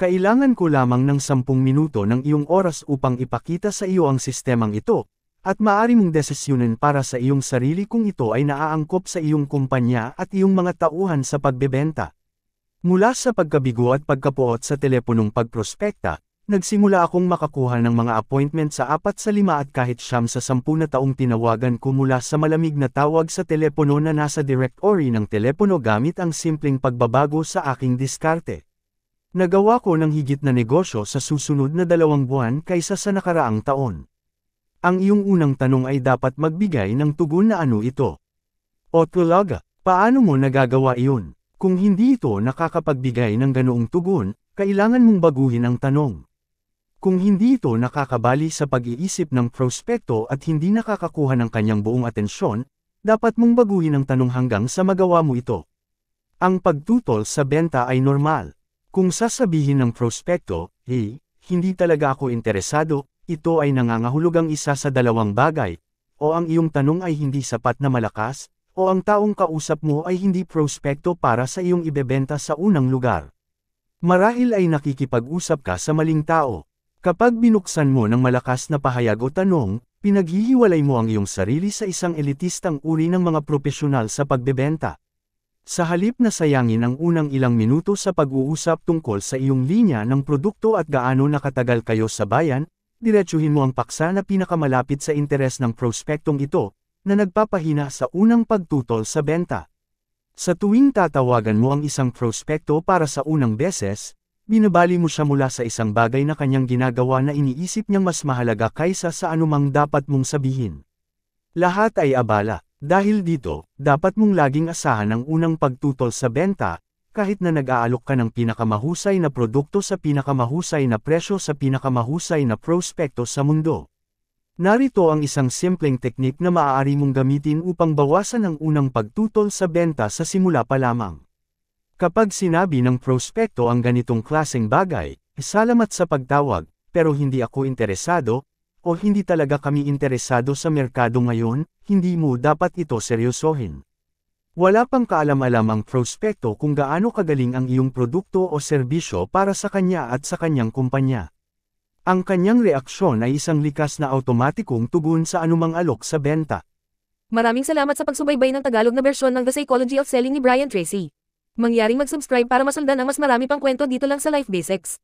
Kailangan ko lamang ng 10 minuto ng iyong oras upang ipakita sa iyo ang sistemang ito, at maaari mong desisyonin para sa iyong sarili kung ito ay naaangkop sa iyong kumpanya at iyong mga tauhan sa pagbebenta. Mula sa pagkabigo at pagkapuot sa teleponong pagprospekta, nagsimula akong makakuha ng mga appointment sa 4 sa 5 at kahit 9 sa 10 na taong tinawagan ko mula sa malamig na tawag sa telepono na nasa directory ng telepono gamit ang simpleng pagbabago sa aking diskarte. Nagawa ko ng higit na negosyo sa susunod na 2 buwan kaysa sa nakaraang taon. Ang iyong unang tanong ay dapat magbigay ng tugon na ano ito. O talaga, paano mo nagagawa iyon? Kung hindi ito nakakapagbigay ng ganoong tugon, kailangan mong baguhin ang tanong. Kung hindi ito nakakabali sa pag-iisip ng prospekto at hindi nakakakuha ng kanyang buong atensyon, dapat mong baguhin ang tanong hanggang sa magawa mo ito. Ang pagtutol sa benta ay normal. Kung sasabihin ng prospekto, "Hey, hindi talaga ako interesado," ito ay nangangahulugang isa sa 2 bagay, o ang iyong tanong ay hindi sapat na malakas, o ang taong kausap mo ay hindi prospekto para sa iyong ibebenta sa unang lugar. Marahil ay nakikipag-usap ka sa maling tao. Kapag binuksan mo ng malakas na pahayag o tanong, pinaghihiwalay mo ang iyong sarili sa isang elitistang uri ng mga propesyonal sa pagbebenta. Sa halip na sayangin ang unang ilang minuto sa pag-uusap tungkol sa iyong linya ng produkto at gaano nakatagal kayo sa bayan, diretsuhin mo ang paksa na pinakamalapit sa interes ng prospektong ito, na nagpapahina sa unang pagtutol sa benta. Sa tuwing tatawagan mo ang isang prospekto para sa unang beses, binabali mo siya mula sa isang bagay na kanyang ginagawa na iniisip niyang mas mahalaga kaysa sa anumang dapat mong sabihin. Lahat ay abala. Dahil dito, dapat mong laging asahan ang unang pagtutol sa benta, kahit na nag-aalok ka ng pinakamahusay na produkto sa pinakamahusay na presyo sa pinakamahusay na prospekto sa mundo. Narito ang isang simpleng teknik na maaari mong gamitin upang bawasan ang unang pagtutol sa benta sa simula pa lamang. Kapag sinabi ng prospekto ang ganitong klaseng bagay, salamat sa pagtawag, pero hindi ako interesado, o hindi talaga kami interesado sa merkado ngayon, hindi mo dapat ito seryosohin. Wala pang kaalam-alam ang prospekto kung gaano kagaling ang iyong produkto o serbisyo para sa kanya at sa kanyang kumpanya. Ang kanyang reaksyon ay isang likas na automatikong tugon sa anumang alok sa benta. Maraming salamat sa pagsubaybay ng Tagalog na bersyon ng The Psychology of Selling ni Brian Tracy. Mangyaring mag-subscribe para masundan ang mas marami pang kwento dito lang sa Life Basics.